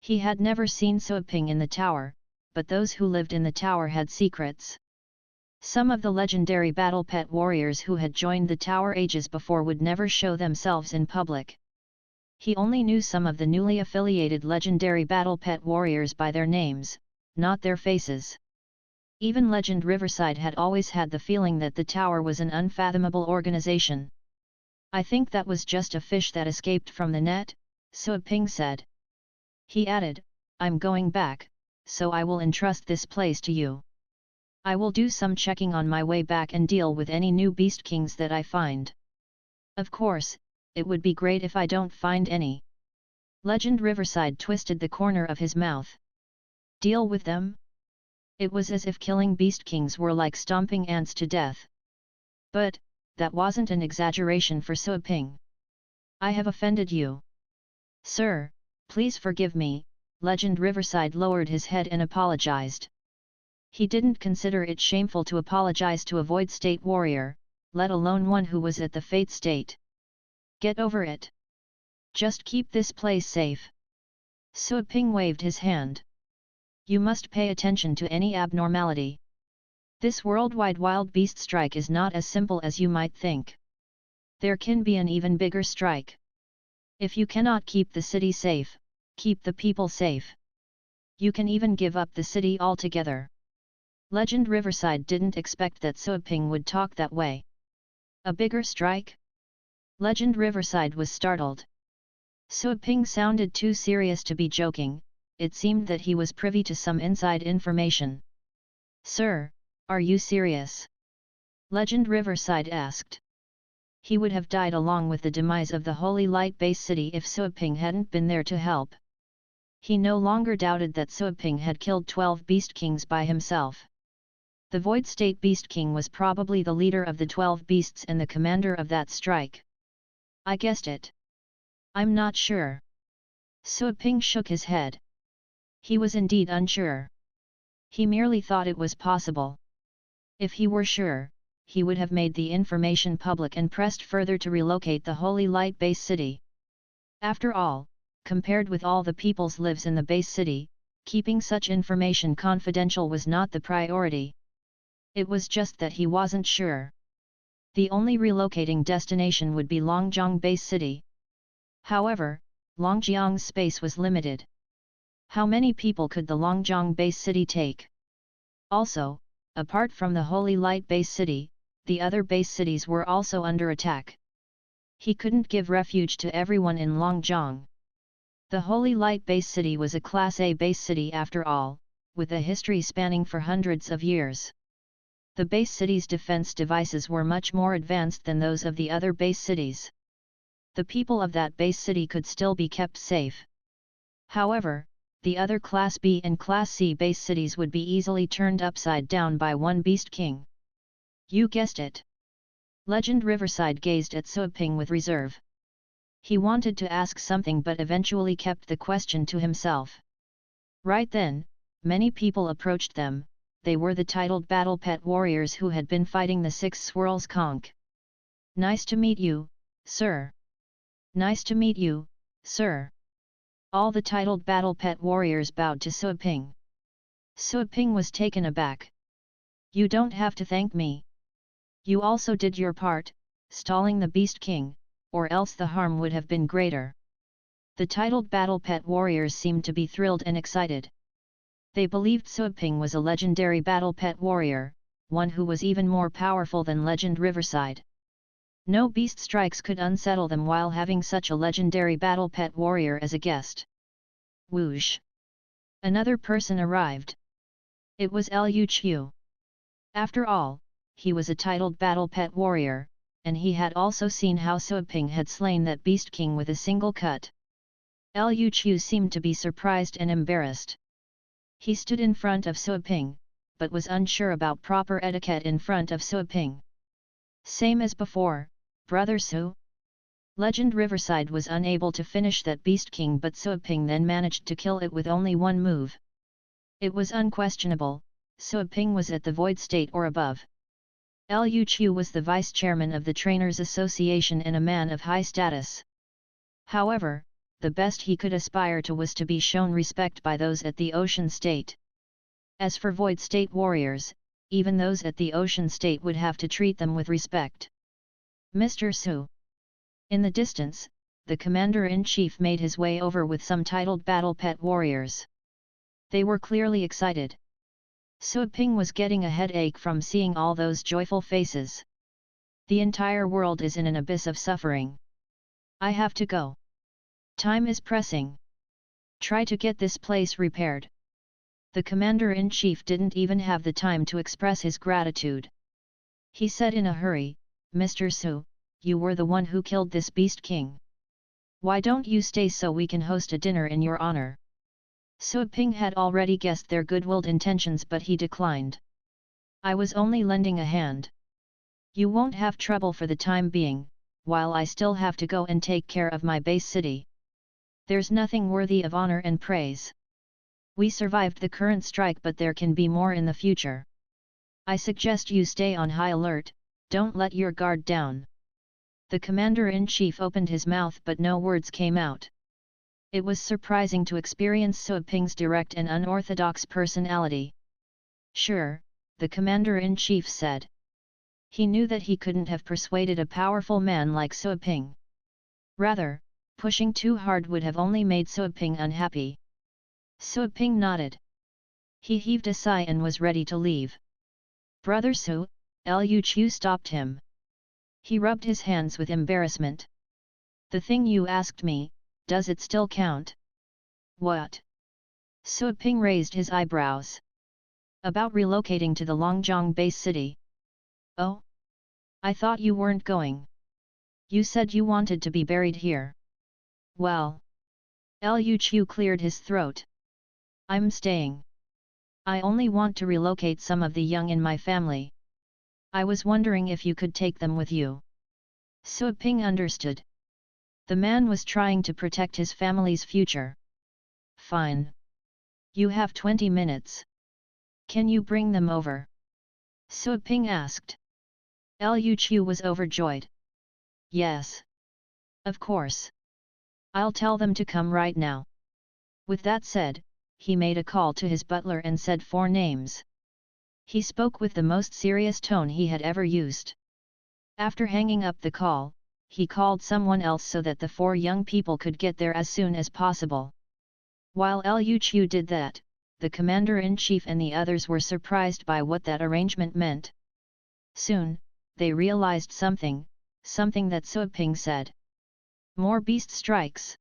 He had never seen Suaping in the tower, but those who lived in the tower had secrets. Some of the legendary battle pet warriors who had joined the tower ages before would never show themselves in public. He only knew some of the newly affiliated legendary battle pet warriors by their names, not their faces. Even Legend Riverside had always had the feeling that the tower was an unfathomable organization. "I think that was just a fish that escaped from the net," Suaping said. He added, "I'm going back, so I will entrust this place to you. I will do some checking on my way back and deal with any new beast kings that I find. Of course, it would be great if I don't find any." Legend Riverside twisted the corner of his mouth. "Deal with them?" It was as if killing beast kings were like stomping ants to death. But, that wasn't an exaggeration for Suaping. "I have offended you. Sir, please forgive me." Legend Riverside lowered his head and apologized. He didn't consider it shameful to apologize to a Void State warrior, let alone one who was at the Fate State. "Get over it. Just keep this place safe." Suaping waved his hand. "You must pay attention to any abnormality. This worldwide wild beast strike is not as simple as you might think. There can be an even bigger strike. If you cannot keep the city safe, keep the people safe. You can even give up the city altogether." Legend Riverside didn't expect that Suaping would talk that way. "A bigger strike?" Legend Riverside was startled. Suaping sounded too serious to be joking. It seemed that he was privy to some inside information. "Sir, are you serious?" Legend Riverside asked. He would have died along with the demise of the Holy Light Base City if Suaping hadn't been there to help. He no longer doubted that Suaping had killed 12 Beast Kings by himself. The Void State Beast King was probably the leader of the 12 beasts and the commander of that strike. "I guessed it. I'm not sure." Suaping shook his head. He was indeed unsure. He merely thought it was possible. If he were sure, he would have made the information public and pressed further to relocate the Holy Light Base City. After all, compared with all the people's lives in the base city, keeping such information confidential was not the priority. It was just that he wasn't sure. The only relocating destination would be Longjiang Base City. However, Longjiang's space was limited. How many people could the Longjiang Base City take? Also, apart from the Holy Light Base City, the other base cities were also under attack. He couldn't give refuge to everyone in Longjiang. The Holy Light Base City was a Class A base city after all, with a history spanning for hundreds of years. The base city's defense devices were much more advanced than those of the other base cities. The people of that base city could still be kept safe. However, the other Class B and Class C base cities would be easily turned upside down by one Beast King. "You guessed it." Legend Riverside gazed at Suaping with reserve. He wanted to ask something but eventually kept the question to himself. Right then, many people approached them. They were the titled battle pet warriors who had been fighting the 6 swirls conch. "Nice to meet you, sir." "Nice to meet you, sir." All the titled battle pet warriors bowed to Suaping. Suaping was taken aback. "You don't have to thank me. You also did your part, stalling the Beast King, or else the harm would have been greater." The titled battle pet warriors seemed to be thrilled and excited. They believed Suaping was a legendary battle pet warrior, one who was even more powerful than Legend Riverside. No beast strikes could unsettle them while having such a legendary battle pet warrior as a guest. Whoosh! Another person arrived. It was Liu Qiu. After all, he was a titled battle pet warrior, and he had also seen how Suaping had slain that Beast King with a single cut. Liu Qiu seemed to be surprised and embarrassed. He stood in front of Suaping, but was unsure about proper etiquette in front of Suaping. "Same as before, Brother Su?" Legend Riverside was unable to finish that Beast King, but Suaping then managed to kill it with only one move. It was unquestionable, Suaping was at the Void State or above. Liu Qiu was the vice-chairman of the Trainers Association and a man of high status. However, the best he could aspire to was to be shown respect by those at the ocean state. As for void state warriors, even those at the ocean state would have to treat them with respect. Mr. Su. In the distance, the commander-in-chief made his way over with some titled battle pet warriors. They were clearly excited. Su Ping was getting a headache from seeing all those joyful faces. The entire world is in an abyss of suffering. I have to go. Time is pressing. Try to get this place repaired. The commander-in-chief didn't even have the time to express his gratitude. He said in a hurry, Mr. Su, you were the one who killed this beast king. Why don't you stay so we can host a dinner in your honor? Su Ping had already guessed their good-willed intentions, but he declined. I was only lending a hand. You won't have trouble for the time being, while I still have to go and take care of my base city. There's nothing worthy of honor and praise. We survived the current strike, but there can be more in the future. I suggest you stay on high alert, don't let your guard down. The commander-in-chief opened his mouth, but no words came out. It was surprising to experience Su Ping's direct and unorthodox personality. Sure, the commander-in-chief said. He knew that he couldn't have persuaded a powerful man like Su Ping. Rather, pushing too hard would have only made Su Ping unhappy. Su Ping nodded. He heaved a sigh and was ready to leave. Brother Su, Lu Chu stopped him. He rubbed his hands with embarrassment. The thing you asked me, does it still count? What? Su Ping raised his eyebrows. About relocating to the Longjiang base city. Oh? I thought you weren't going. You said you wanted to be buried here. Well. Lu Chu cleared his throat. I'm staying. I only want to relocate some of the young in my family. I was wondering if you could take them with you. Su Ping understood. The man was trying to protect his family's future. Fine. You have 20 minutes. Can you bring them over? Su Ping asked. Lu Chu was overjoyed. Yes. Of course. I'll tell them to come right now. With that said, he made a call to his butler and said 4 names. He spoke with the most serious tone he had ever used. After hanging up the call, he called someone else so that the 4 young people could get there as soon as possible. While Lu Chu did that, the commander-in-chief and the others were surprised by what that arrangement meant. Soon, they realized something that Su Ping said. More beast strikes.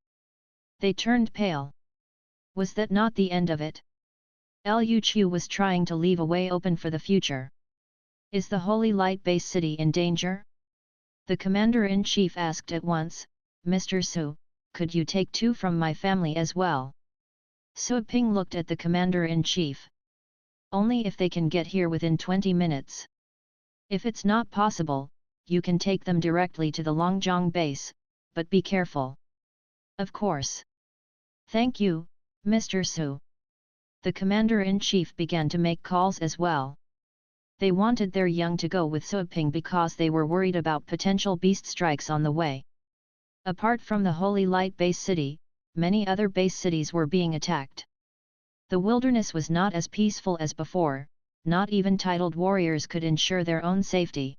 They turned pale. Was that not the end of it? Lu Chu was trying to leave a way open for the future. Is the Holy Light Base City in danger? The commander-in-chief asked at once, Mr. Su, could you take 2 from my family as well? Su Ping looked at the commander-in-chief. Only if they can get here within 20 minutes. If it's not possible, you can take them directly to the Longjiang base, but be careful. Of course. Thank you, Mr. Su. The commander-in-chief began to make calls as well. They wanted their young to go with Su Ping because they were worried about potential beast strikes on the way. Apart from the Holy Light Base City, many other base cities were being attacked. The wilderness was not as peaceful as before, not even titled warriors could ensure their own safety.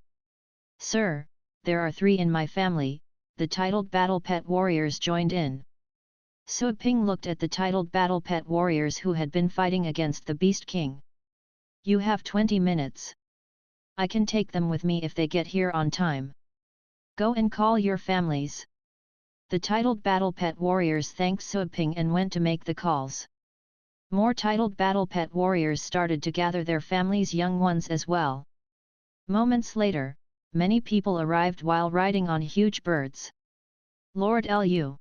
Sir, there are 3 in my family, the titled battle pet warriors joined in. Su Ping looked at the titled battle pet warriors who had been fighting against the Beast King. You have 20 minutes. I can take them with me if they get here on time. Go and call your families. The titled battle pet warriors thanked Su Ping and went to make the calls. More titled battle pet warriors started to gather their families' young ones as well. Moments later, many people arrived while riding on huge birds. Lord Lu.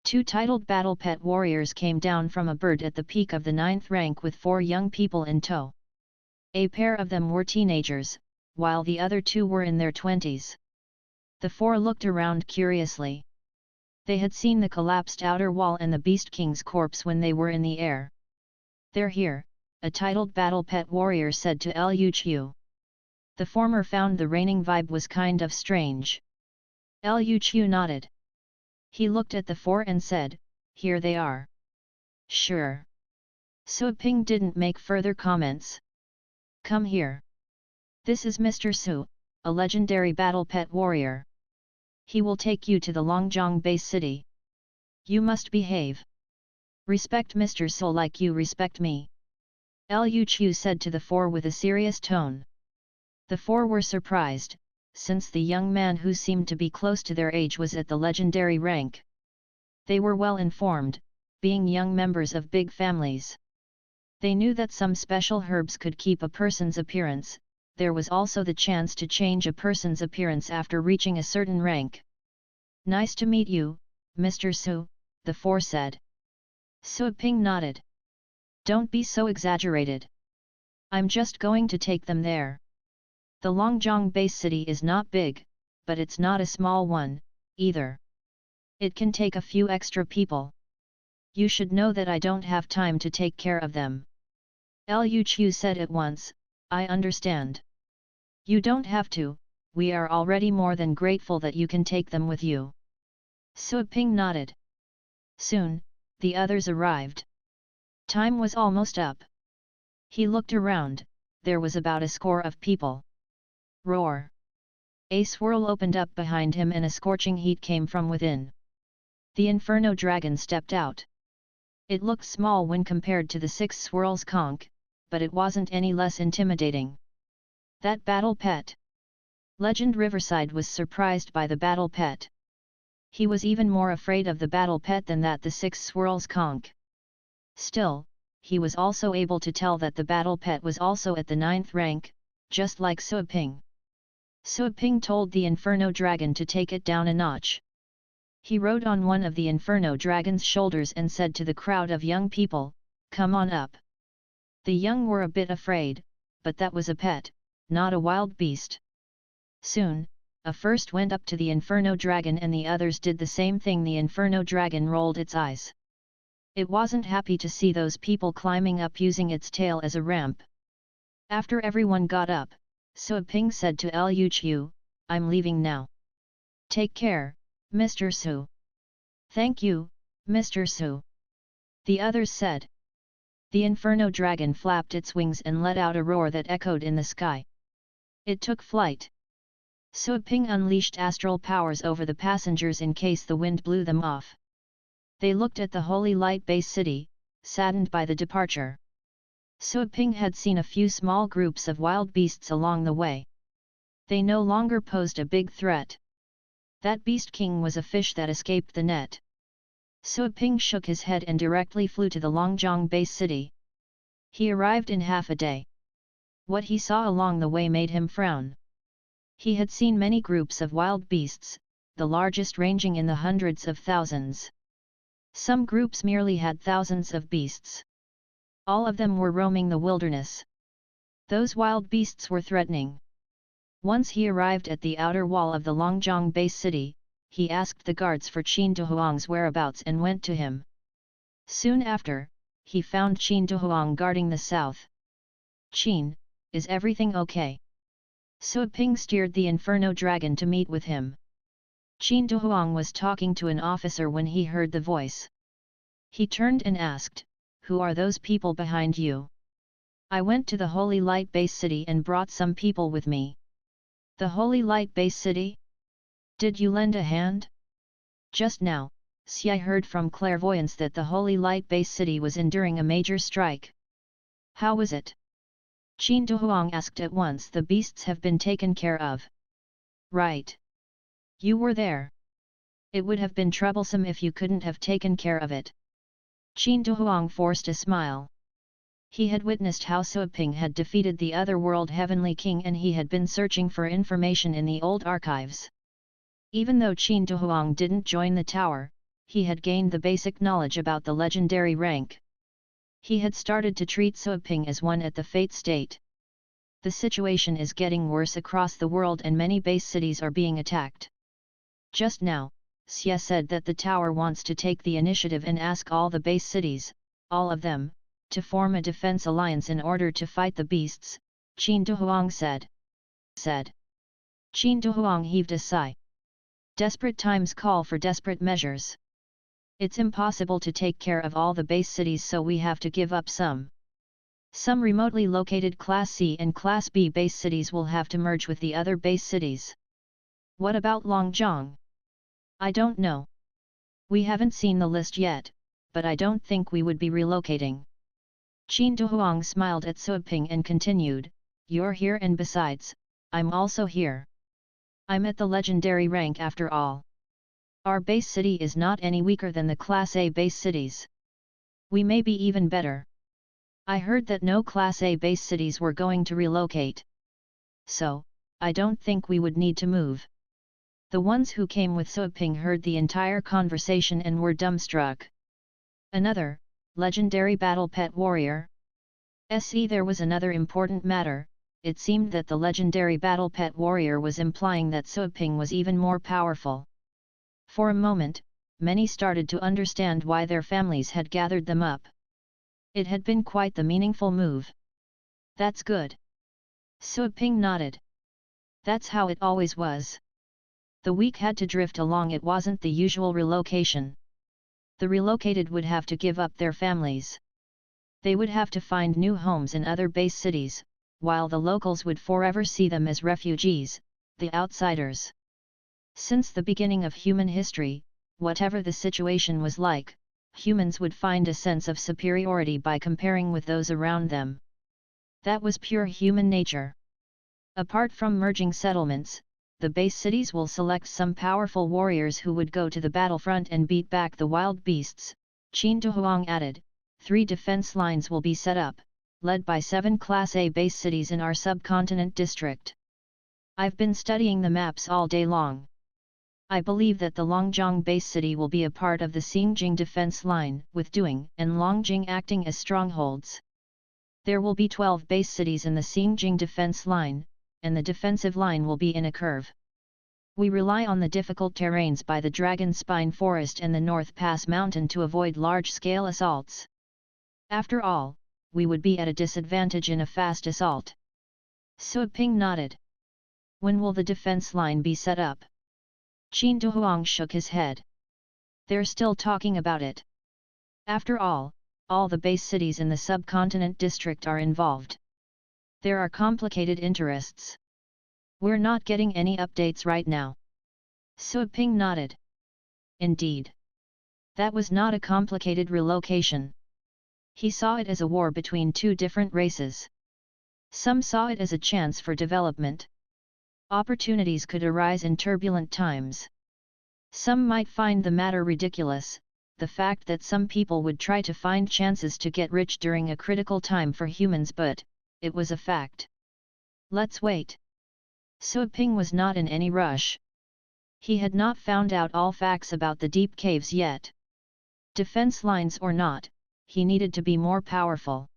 2 titled battle pet warriors came down from a bird at the peak of the 9th rank with 4 young people in tow. A pair of them were teenagers, while the other 2 were in their 20s. The 4 looked around curiously. They had seen the collapsed outer wall and the Beast King's corpse when they were in the air. They're here, a titled battle pet warrior said to Lu Chu. The former found the reigning vibe was kind of strange. Lu Chu nodded. He looked at the four and said, "Here they are." "Sure." Su Ping didn't make further comments. "Come here. This is Mr. Su, a legendary battle pet warrior. He will take you to the Longjiang base city. You must behave. Respect Mr. Su like you respect me," Lu Chu said to the four with a serious tone. The four were surprised, since the young man who seemed to be close to their age was at the legendary rank. They were well informed, being young members of big families. They knew that some special herbs could keep a person's appearance. There was also the chance to change a person's appearance after reaching a certain rank. "Nice to meet you, Mr. Su," the four said. Su Ping nodded. "Don't be so exaggerated. I'm just going to take them there. The Longjiang base city is not big, but it's not a small one, either. It can take a few extra people. You should know that I don't have time to take care of them." Lu Chu said at once, "I understand. You don't have to, we are already more than grateful that you can take them with you." Su Ping nodded. Soon, the others arrived. Time was almost up. He looked around, there was about a score of people. Roar! A swirl opened up behind him and a scorching heat came from within. The Inferno Dragon stepped out. It looked small when compared to the 6 swirls conch, but it wasn't any less intimidating. That battle pet! Legend Riverside was surprised by the battle pet. He was even more afraid of the battle pet than that the 6 swirls conch. Still, he was also able to tell that the battle pet was also at the 9th rank, just like Su Ping. Su Ping told the Inferno Dragon to take it down a notch. He rode on one of the Inferno Dragon's shoulders and said to the crowd of young people, "Come on up." The young were a bit afraid, but that was a pet, not a wild beast. Soon, a first went up to the Inferno Dragon and the others did the same thing. The Inferno Dragon rolled its eyes. It wasn't happy to see those people climbing up using its tail as a ramp. After everyone got up, Su Ping said to Lu Chu, "I'm leaving now. Take care, Mr. Su." "Thank you, Mr. Su." The others said. The Inferno Dragon flapped its wings and let out a roar that echoed in the sky. It took flight. Su Ping unleashed astral powers over the passengers in case the wind blew them off. They looked at the Holy Light Base City, saddened by the departure. Su Ping had seen a few small groups of wild beasts along the way. They no longer posed a big threat. That Beast King was a fish that escaped the net. Su Ping shook his head and directly flew to the Longjiang Base City. He arrived in half a day. What he saw along the way made him frown. He had seen many groups of wild beasts, the largest ranging in the hundreds of thousands. Some groups merely had thousands of beasts. All of them were roaming the wilderness. Those wild beasts were threatening. Once he arrived at the outer wall of the Longjiang Base City, he asked the guards for Qin Dehuang's whereabouts and went to him. Soon after, he found Qin Dehuang guarding the south. "Qin, is everything okay?" Su Ping steered the Inferno Dragon to meet with him. Qin Dehuang was talking to an officer when he heard the voice. He turned and asked, "Who are those people behind you?" "I went to the Holy Light Base City and brought some people with me." "The Holy Light Base City? Did you lend a hand?" "Just now, Xi heard from clairvoyance that the Holy Light Base City was enduring a major strike." "How was it?" Qin Dehuang asked at once. "The beasts have been taken care of." "Right. You were there. It would have been troublesome if you couldn't have taken care of it." Qin Dehuang forced a smile. He had witnessed how Su Ping had defeated the Otherworld Heavenly King and he had been searching for information in the old archives. Even though Qin Dehuang didn't join the tower, he had gained the basic knowledge about the legendary rank. He had started to treat Su Ping as one at the fate state. The situation is getting worse across the world and many base cities are being attacked. Just now, Xie said that the tower wants to take the initiative and ask all the base cities, all of them, to form a defense alliance in order to fight the beasts, Qin Dehuang said. Qin Dehuang heaved a sigh. Desperate times call for desperate measures. It's impossible to take care of all the base cities, so we have to give up some. Some remotely located Class C and Class B base cities will have to merge with the other base cities. What about Longjiang? I don't know. We haven't seen the list yet, but I don't think we would be relocating. Qin Duhuang smiled at Suiping and continued, "You're here, and besides, I'm also here. I'm at the legendary rank after all. Our base city is not any weaker than the Class A base cities. We may be even better. I heard that no Class A base cities were going to relocate. So, I don't think we would need to move." The ones who came with Suiping heard the entire conversation and were dumbstruck. Another, legendary battle pet warrior? There was another important matter. It seemed that the legendary battle pet warrior was implying that Suiping was even more powerful. For a moment, many started to understand why their families had gathered them up. It had been quite the meaningful move. That's good. Suiping nodded. That's how it always was. The weak had to drift along, it wasn't the usual relocation. The relocated would have to give up their families. They would have to find new homes in other base cities, while the locals would forever see them as refugees, the outsiders. Since the beginning of human history, whatever the situation was like, humans would find a sense of superiority by comparing with those around them. That was pure human nature. Apart from merging settlements, the base cities will select some powerful warriors who would go to the battlefront and beat back the wild beasts. Qin Duhuang added, 3 defense lines will be set up, led by 7 Class A base cities in our subcontinent district. I've been studying the maps all day long. I believe that the Longjiang base city will be a part of the Xingjing defense line, with Duing and Longjing acting as strongholds. There will be 12 base cities in the Xingjing defense line, and the defensive line will be in a curve. We rely on the difficult terrains by the Dragon Spine Forest and the North Pass Mountain to avoid large-scale assaults. After all, we would be at a disadvantage in a fast assault. Suiping nodded. When will the defense line be set up? Qin Duhuang shook his head. They're still talking about it. After all the base cities in the subcontinent district are involved. There are complicated interests. We're not getting any updates right now. Suiping nodded. Indeed. That was not a complicated relocation. He saw it as a war between 2 different races. Some saw it as a chance for development. Opportunities could arise in turbulent times. Some might find the matter ridiculous, the fact that some people would try to find chances to get rich during a critical time for humans, but it was a fact. Let's wait. Suiping was not in any rush. He had not found out all facts about the deep caves yet. Defense lines or not, he needed to be more powerful.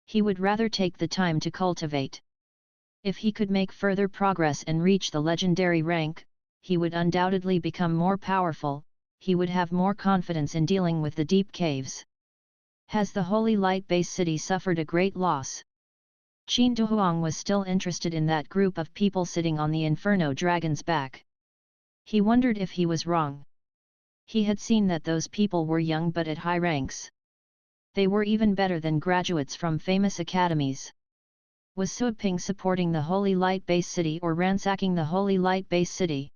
He would rather take the time to cultivate. If he could make further progress and reach the legendary rank, he would undoubtedly become more powerful. He would have more confidence in dealing with the deep caves. Has the Holy Light base city suffered a great loss? Qin Duhuang was still interested in that group of people sitting on the Inferno Dragon's back. He wondered if he was wrong. He had seen that those people were young but at high ranks. They were even better than graduates from famous academies. Was Suiping supporting the Holy Light base city or ransacking the Holy Light base city?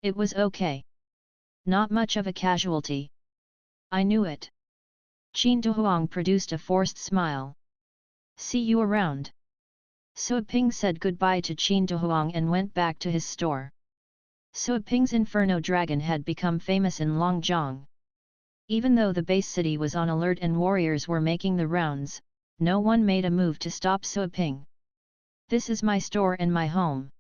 It was okay. Not much of a casualty. I knew it. Qin Duhuang produced a forced smile. See you around. Suiping said goodbye to Qin Duhuang and went back to his store. Suiping's Inferno Dragon had become famous in Longjiang. Even though the base city was on alert and warriors were making the rounds, no one made a move to stop Suiping. This is my store and my home.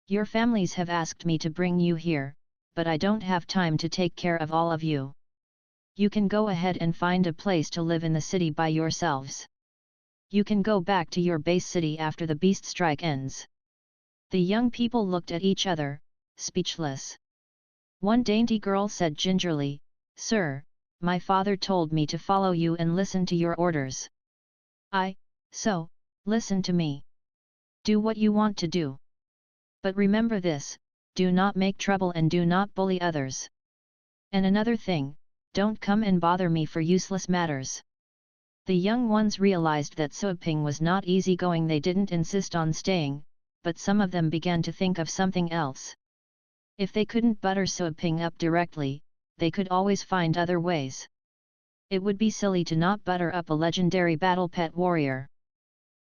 Your families have asked me to bring you here, but I don't have time to take care of all of you. You can go ahead and find a place to live in the city by yourselves. You can go back to your base city after the beast strike ends. The young people looked at each other, speechless. One dainty girl said gingerly, "Sir, my father told me to follow you and listen to your orders." So, listen to me. Do what you want to do. But remember this, do not make trouble and do not bully others. And another thing, don't come and bother me for useless matters. The young ones realized that Suiping was not easygoing. They didn't insist on staying, but some of them began to think of something else. If they couldn't butter Suiping up directly, they could always find other ways. It would be silly to not butter up a legendary battle pet warrior.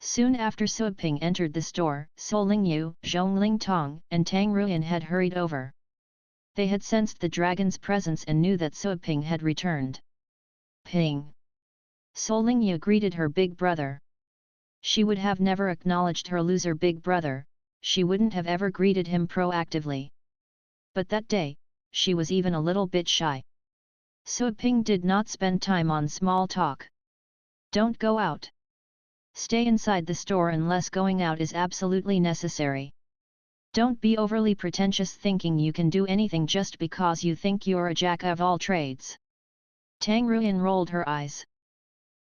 Soon after Suiping entered the store, Solingyu, Zhongling Tong, and Tang Ruyan had hurried over. They had sensed the dragon's presence and knew that Suiping had returned. Ping! Solingyu greeted her big brother. She would have never acknowledged her loser big brother, she wouldn't have ever greeted him proactively. But that day, she was even a little bit shy. Suiping did not spend time on small talk. Don't go out. Stay inside the store unless going out is absolutely necessary. Don't be overly pretentious thinking you can do anything just because you think you're a jack of all trades. Tang Ruyan rolled her eyes.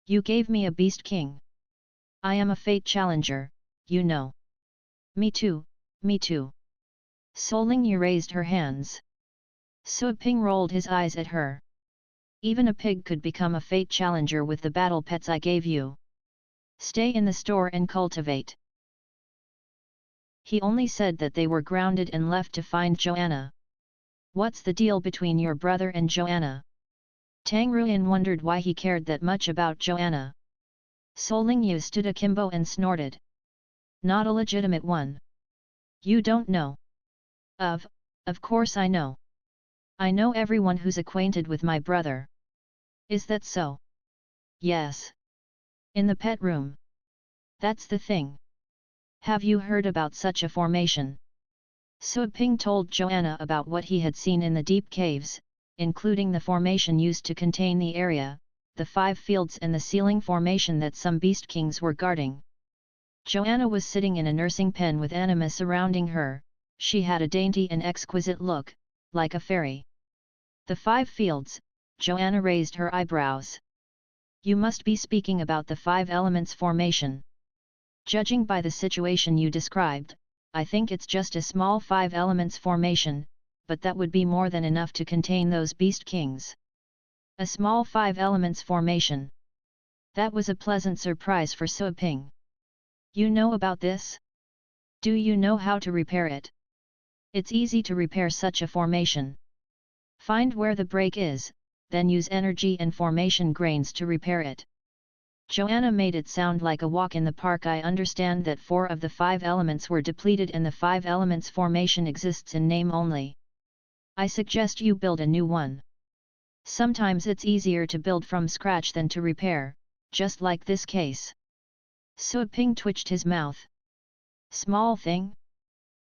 You gave me a beast king. I am a fate challenger, you know. Me too, me too. Solingyu raised her hands. Suiping rolled his eyes at her. Even a pig could become a fate challenger with the battle pets I gave you. Stay in the store and cultivate. He only said that they were grounded and left to find Joanna. What's the deal between your brother and Joanna? Tang Ruyan wondered why he cared that much about Joanna. Solingyu stood akimbo and snorted. Not a legitimate one. You don't know. Of course I know. I know everyone who's acquainted with my brother. Is that so? Yes. In the pet room. That's the thing. Have you heard about such a formation? Suiping told Joanna about what he had seen in the deep caves, including the formation used to contain the area, the 5 fields and the ceiling formation that some beast kings were guarding. Joanna was sitting in a nursing pen with anima surrounding her. She had a dainty and exquisite look, like a fairy. The 5 fields, Joanna raised her eyebrows. You must be speaking about the 5 elements formation. Judging by the situation you described, I think it's just a small 5 elements formation, but that would be more than enough to contain those beast kings. A small 5 elements formation. That was a pleasant surprise for Suiping. You know about this? Do you know how to repair it? It's easy to repair such a formation. Find where the break is, then use energy and formation grains to repair it. Joanna made it sound like a walk in the park. I understand that 4 of the 5 elements were depleted and the 5 elements formation exists in name only. I suggest you build a new one. Sometimes it's easier to build from scratch than to repair, just like this case. Suiping twitched his mouth. Small thing?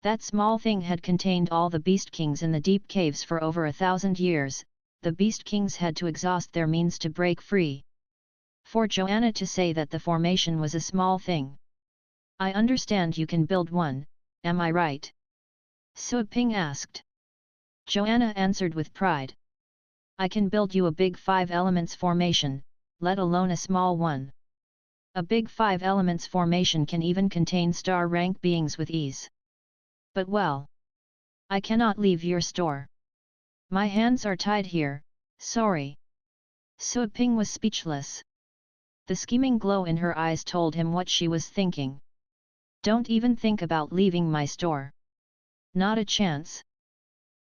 That small thing had contained all the beast kings in the deep caves for over 1,000 years. The beast kings had to exhaust their means to break free. For Joanna to say that the formation was a small thing. I understand you can build one, am I right? Suiping asked. Joanna answered with pride. I can build you a big 5 elements formation, let alone a small one. A big 5 elements formation can even contain star rank beings with ease. But well, I cannot leave your store. My hands are tied here, sorry. Suiping was speechless. The scheming glow in her eyes told him what she was thinking. Don't even think about leaving my store. Not a chance.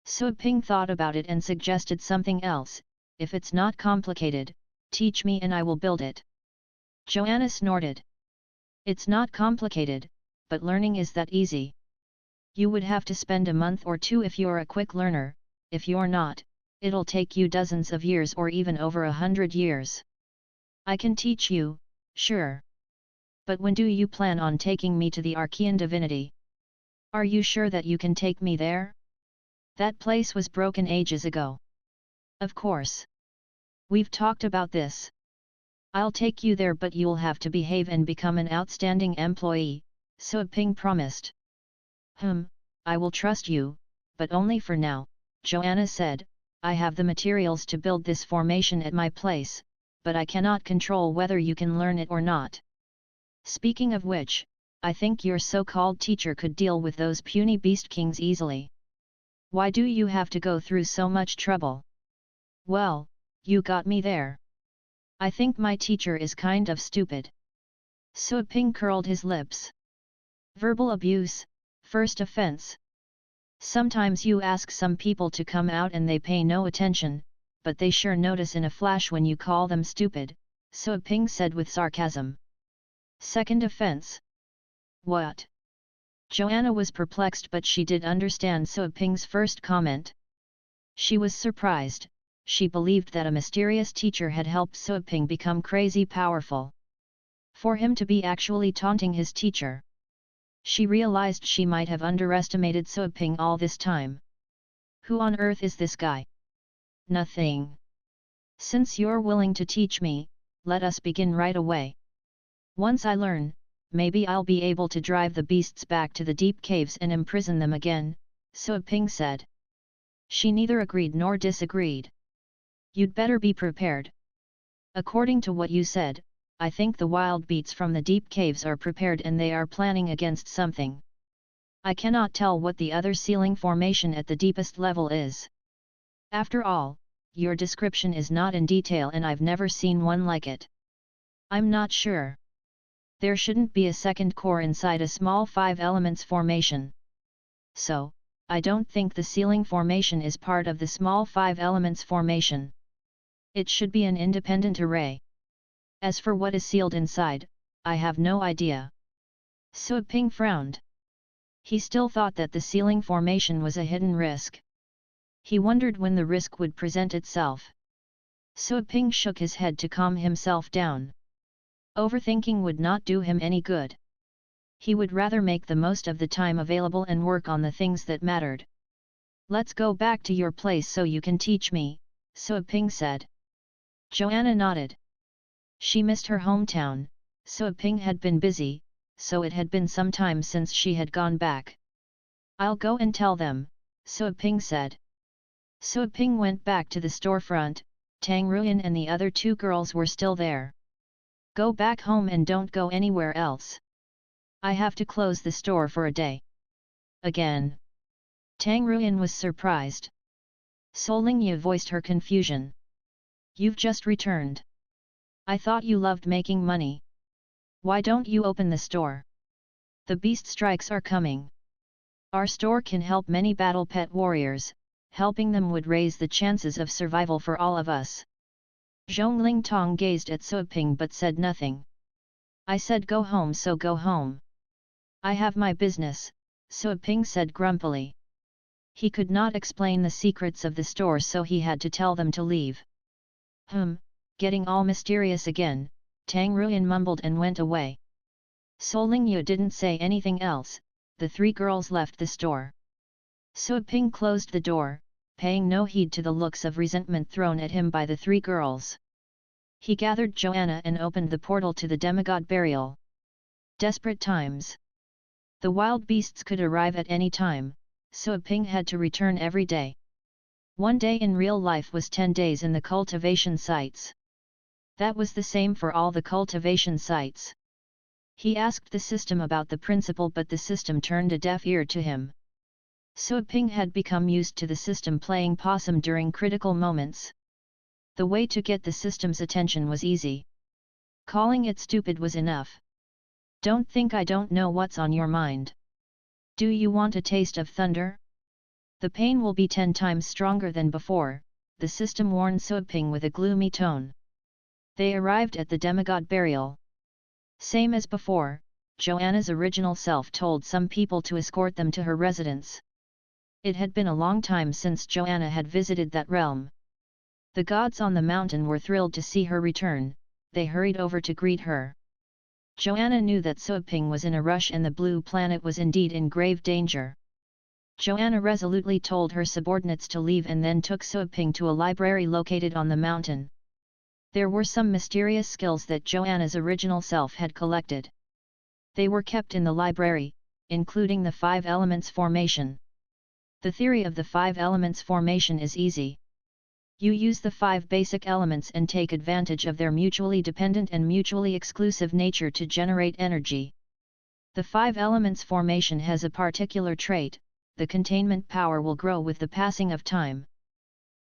Suiping thought about it and suggested something else. If it's not complicated, teach me and I will build it. Joanna snorted. It's not complicated, but learning is that easy. You would have to spend a month or 2 if you're a quick learner. If you're not, it'll take you dozens of years or even over 100 years. I can teach you, sure. But when do you plan on taking me to the Archean divinity? Are you sure that you can take me there? That place was broken ages ago. Of course. We've talked about this. I'll take you there, but you'll have to behave and become an outstanding employee, Suiping promised. I will trust you, but only for now, Joanna said. I have the materials to build this formation at my place, but I cannot control whether you can learn it or not. Speaking of which, I think your so-called teacher could deal with those puny beast kings easily. Why do you have to go through so much trouble? Well, you got me there. I think my teacher is kind of stupid. Suaping curled his lips. Verbal abuse, first offense. Sometimes you ask some people to come out and they pay no attention, but they sure notice in a flash when you call them stupid, Suaping said with sarcasm. Second offense. What? Joanna was perplexed, but she did understand Suaping's first comment. She was surprised. She believed that a mysterious teacher had helped Suaping become crazy powerful. For him to be actually taunting his teacher. She realized she might have underestimated Suaping all this time. Who on earth is this guy? Nothing. Since you're willing to teach me, let us begin right away. Once I learn, maybe I'll be able to drive the beasts back to the deep caves and imprison them again, Suaping said. She neither agreed nor disagreed. You'd better be prepared. According to what you said, I think the wild beasts from the deep caves are prepared and they are planning against something. I cannot tell what the other ceiling formation at the deepest level is. After all, your description is not in detail and I've never seen one like it. I'm not sure. There shouldn't be a second core inside a small 5 elements formation. So, I don't think the ceiling formation is part of the small 5 elements formation. It should be an independent array. As for what is sealed inside, I have no idea. Suaping frowned. He still thought that the ceiling formation was a hidden risk. He wondered when the risk would present itself. Suaping shook his head to calm himself down. Overthinking would not do him any good. He would rather make the most of the time available and work on the things that mattered. Let's go back to your place so you can teach me, Suaping said. Joanna nodded. She missed her hometown. Suaping had been busy, so it had been some time since she had gone back. I'll go and tell them, Suaping said. Suaping went back to the storefront. Tang Ruyan and the other 2 girls were still there. Go back home and don't go anywhere else. I have to close the store for a day. Again. Tang Ruyan was surprised. Solingyu voiced her confusion. You've just returned. I thought you loved making money. Why don't you open the store? The beast strikes are coming. Our store can help many battle pet warriors, helping them would raise the chances of survival for all of us. Zhongling Tong gazed at Suaping but said nothing. I said go home, so go home. I have my business, Suaping said grumpily. He could not explain the secrets of the store, so he had to tell them to leave. Getting all mysterious again, Tang Ruyan mumbled and went away. Solingyu didn't say anything else. The 3 girls left the store. Suaping closed the door, paying no heed to the looks of resentment thrown at him by the 3 girls. He gathered Joanna and opened the portal to the demigod burial. Desperate times. The wild beasts could arrive at any time, Suaping had to return every day. 1 day in real life was 10 days in the cultivation sites. That was the same for all the cultivation sites. He asked the system about the principle, but the system turned a deaf ear to him. Suaping had become used to the system playing possum during critical moments. The way to get the system's attention was easy. Calling it stupid was enough. Don't think I don't know what's on your mind. Do you want a taste of thunder? The pain will be 10 times stronger than before, the system warned Suaping with a gloomy tone. They arrived at the demigod burial. Same as before, Joanna's original self told some people to escort them to her residence. It had been a long time since Joanna had visited that realm. The gods on the mountain were thrilled to see her return. They hurried over to greet her. Joanna knew that Suaping was in a rush and the blue planet was indeed in grave danger. Joanna resolutely told her subordinates to leave and then took Suaping to a library located on the mountain. There were some mysterious skills that Joanna's original self had collected. They were kept in the library, including the 5 elements formation. The theory of the 5 elements formation is easy. You use the 5 basic elements and take advantage of their mutually dependent and mutually exclusive nature to generate energy. The 5 elements formation has a particular trait, the containment power will grow with the passing of time.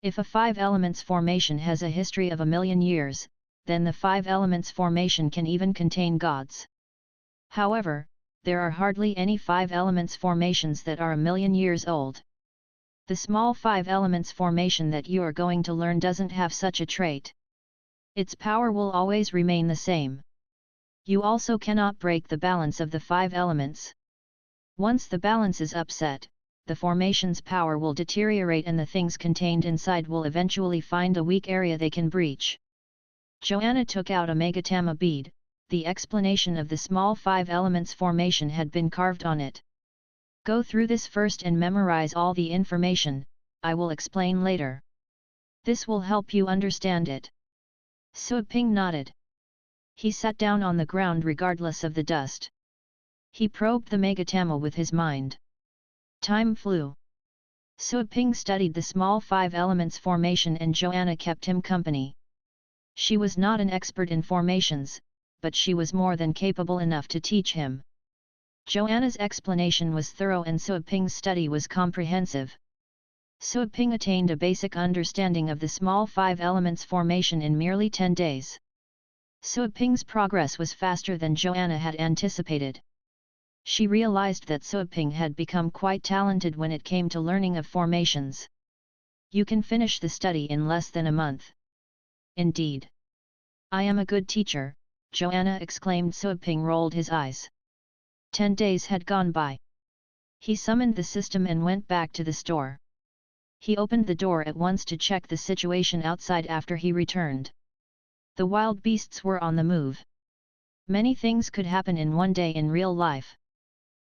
If a 5 elements formation has a history of 1,000,000 years, then the 5 elements formation can even contain gods. However, there are hardly any 5 elements formations that are 1,000,000 years old. The small 5 elements formation that you are going to learn doesn't have such a trait. Its power will always remain the same. You also cannot break the balance of the 5 elements. Once the balance is upset, the formation's power will deteriorate and the things contained inside will eventually find a weak area they can breach. Joanna took out a Megatama bead. The explanation of the small 5 elements formation had been carved on it. Go through this first and memorize all the information, I will explain later. This will help you understand it. Suaping nodded. He sat down on the ground regardless of the dust. He probed the Megatama with his mind. Time flew. Suaping studied the small 5 elements formation and Joanna kept him company. She was not an expert in formations, but she was more than capable enough to teach him. Joanna's explanation was thorough and Suaping's study was comprehensive. Suaping attained a basic understanding of the small 5 elements formation in merely 10 days. Suaping's progress was faster than Joanna had anticipated. She realized that Suaping had become quite talented when it came to learning of formations. You can finish the study in less than a month. Indeed. I am a good teacher, Joanna exclaimed. Suaping rolled his eyes. 10 days had gone by. He summoned the system and went back to the store. He opened the door at once to check the situation outside after he returned. The wild beasts were on the move. Many things could happen in one day in real life.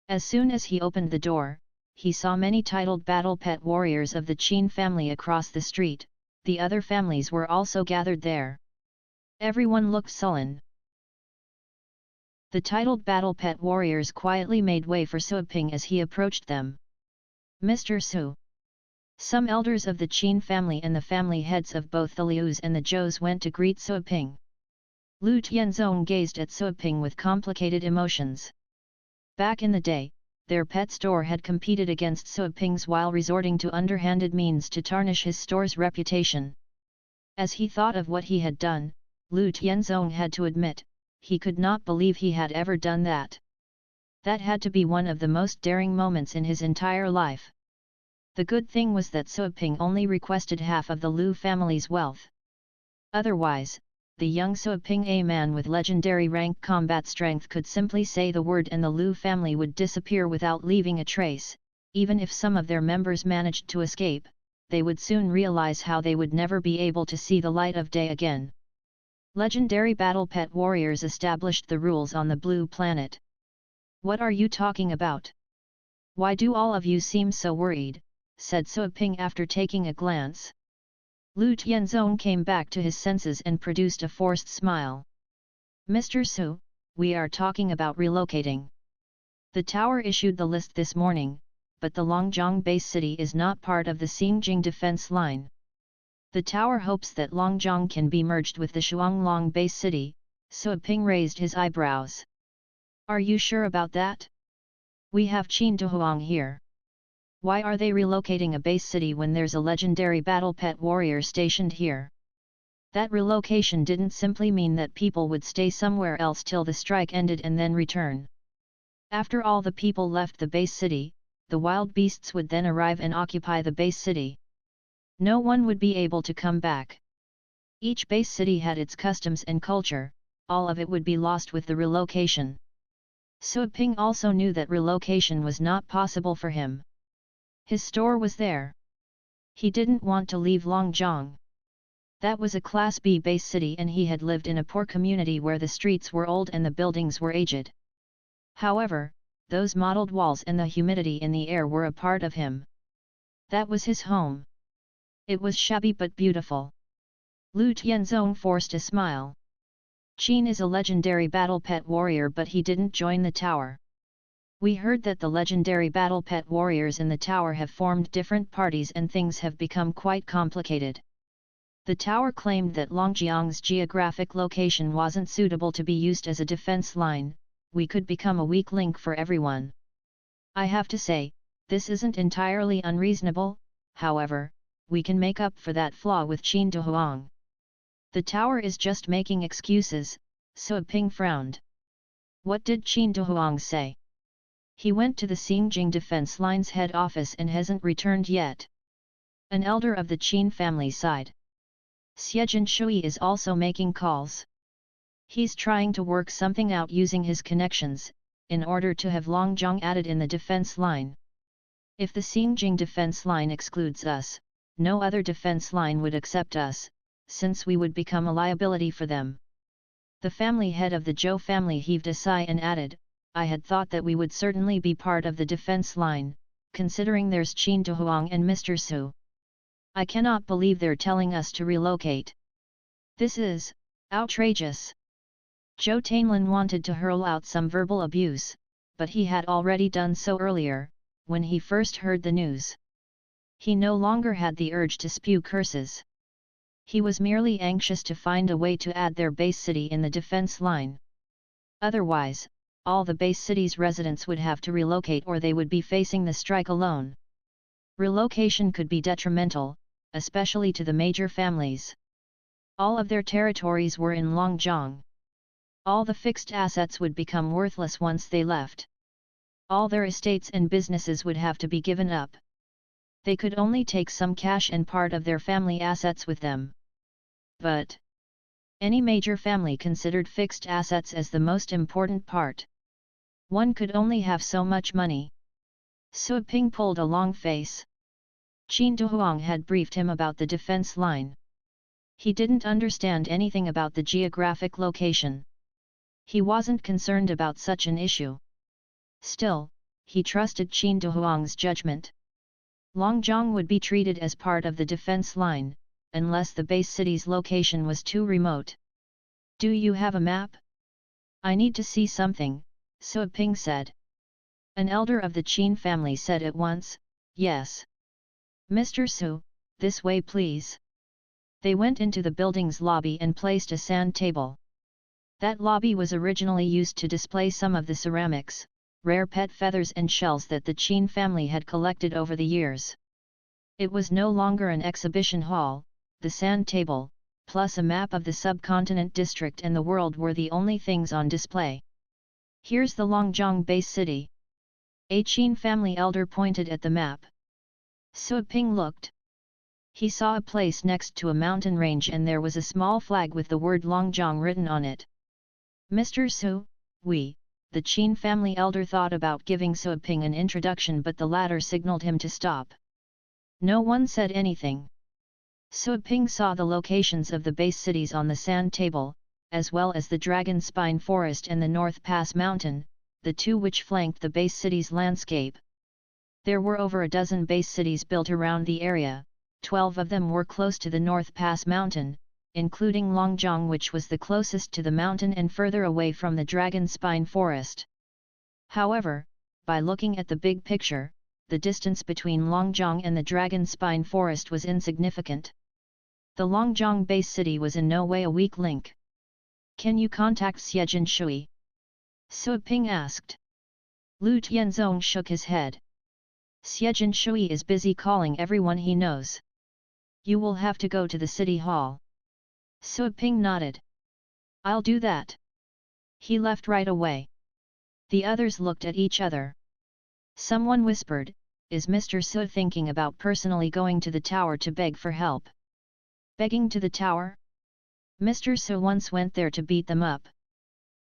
As soon as he opened the door, he saw many titled battle pet warriors of the Qin family across the street. The other families were also gathered there. Everyone looked sullen. The titled battle pet warriors quietly made way for Suaping as he approached them. Mr. Su. Some elders of the Qin family and the family heads of both the Lius and the Zhous went to greet Suaping. Lu Tianzong gazed at Suaping with complicated emotions. Back in the day, their pet store had competed against Suaping's while resorting to underhanded means to tarnish his store's reputation. As he thought of what he had done, Lu Tianzong had to admit, he could not believe he had ever done that. That had to be one of the most daring moments in his entire life. The good thing was that Suaping only requested half of the Lu family's wealth. Otherwise, the young Suaping, a man with legendary rank combat strength, could simply say the word and the Lu family would disappear without leaving a trace. Even if some of their members managed to escape, they would soon realize how they would never be able to see the light of day again. Legendary battle pet warriors established the rules on the blue planet. What are you talking about? Why do all of you seem so worried? Said Suaping after taking a glance. Lu Tianzong came back to his senses and produced a forced smile. Mr. Su, we are talking about relocating. The tower issued the list this morning, but the Longjiang base city is not part of the Xinjiang defense line. The tower hopes that Longjiang can be merged with the Shuanglong base city. Suaping raised his eyebrows. Are you sure about that? We have Qin Dahuang here. Why are they relocating a base city when there's a legendary battle pet warrior stationed here? That relocation didn't simply mean that people would stay somewhere else till the strike ended and then return. After all the people left the base city, the wild beasts would then arrive and occupy the base city. No one would be able to come back. Each base city had its customs and culture, all of it would be lost with the relocation. Suaping also knew that relocation was not possible for him. His store was there. He didn't want to leave Longjiang. That was a Class B base city and he had lived in a poor community where the streets were old and the buildings were aged. However, those mottled walls and the humidity in the air were a part of him. That was his home. It was shabby but beautiful. Lu Tianzong forced a smile. Qin is a legendary battle pet warrior, but he didn't join the tower. We heard that the legendary battle pet warriors in the tower have formed different parties and things have become quite complicated. The tower claimed that Longjiang's geographic location wasn't suitable to be used as a defense line. We could become a weak link for everyone. I have to say, This isn't entirely unreasonable, however, we can make up for that flaw with Qin Dehuang. The tower is just making excuses, Sui Ping frowned. What did Qin Dehuang say? He went to the Xinjiang Defense Line's head office and hasn't returned yet. An elder of the Qin family sighed. Xiejin Shui is also making calls. He's trying to work something out using his connections, in order to have Long Zhong added in the defense line. If the Xinjiang defense line excludes us, no other defense line would accept us, since we would become a liability for them. The family head of the Zhou family heaved a sigh and added, I had thought that we would certainly be part of the defense line, considering there's Qin Dehuang and Mr. Su. I cannot believe they're telling us to relocate. This is outrageous. Zhou Tainlin wanted to hurl out some verbal abuse, but he had already done so earlier, when he first heard the news. He no longer had the urge to spew curses. He was merely anxious to find a way to add their base city in the defense line. Otherwise, all the base city's residents would have to relocate or they would be facing the strike alone. Relocation could be detrimental, especially to the major families. All of their territories were in Longjiang. All the fixed assets would become worthless once they left. All their estates and businesses would have to be given up. They could only take some cash and part of their family assets with them. But any major family considered fixed assets as the most important part. One could only have so much money. Sui Ping pulled a long face. Qin Dehuang had briefed him about the defense line. He didn't understand anything about the geographic location. He wasn't concerned about such an issue. Still, he trusted Qin Dehuang's judgment. Longjiang would be treated as part of the defense line, unless the base city's location was too remote. Do you have a map? I need to see something, Sui Ping said. An elder of the Qin family said at once, yes. Mr. Su, this way please. They went into the building's lobby and placed a sand table. That lobby was originally used to display some of the ceramics, rare pet feathers and shells that the Qin family had collected over the years. It was no longer an exhibition hall. The sand table, plus a map of the subcontinent district and the world were the only things on display. Here's the Longjiang base city. A Qin family elder pointed at the map. Sui Ping looked. He saw a place next to a mountain range and there was a small flag with the word Longjiang written on it. Mr. Su, the Qin family elder thought about giving Sui Ping an introduction but the latter signaled him to stop. No one said anything. Sui Ping saw the locations of the base cities on the sand table, as well as the Dragon Spine Forest and the North Pass Mountain, the two which flanked the base city's landscape. There were over a dozen base cities built around the area, 12 of them were close to the North Pass Mountain, including Longjiang which was the closest to the mountain and further away from the Dragon Spine Forest. However, by looking at the big picture, the distance between Longjiang and the Dragon Spine Forest was insignificant. The Longjiang base city was in no way a weak link. Can you contact Xiejin Shui? Sui Ping asked. Lu Tianzong shook his head. Xiejin Shui is busy calling everyone he knows. You will have to go to the city hall. Sui Ping nodded. I'll do that. He left right away. The others looked at each other. Someone whispered, is Mr. Su thinking about personally going to the tower to beg for help? Begging to the tower? Mr. Su once went there to beat them up.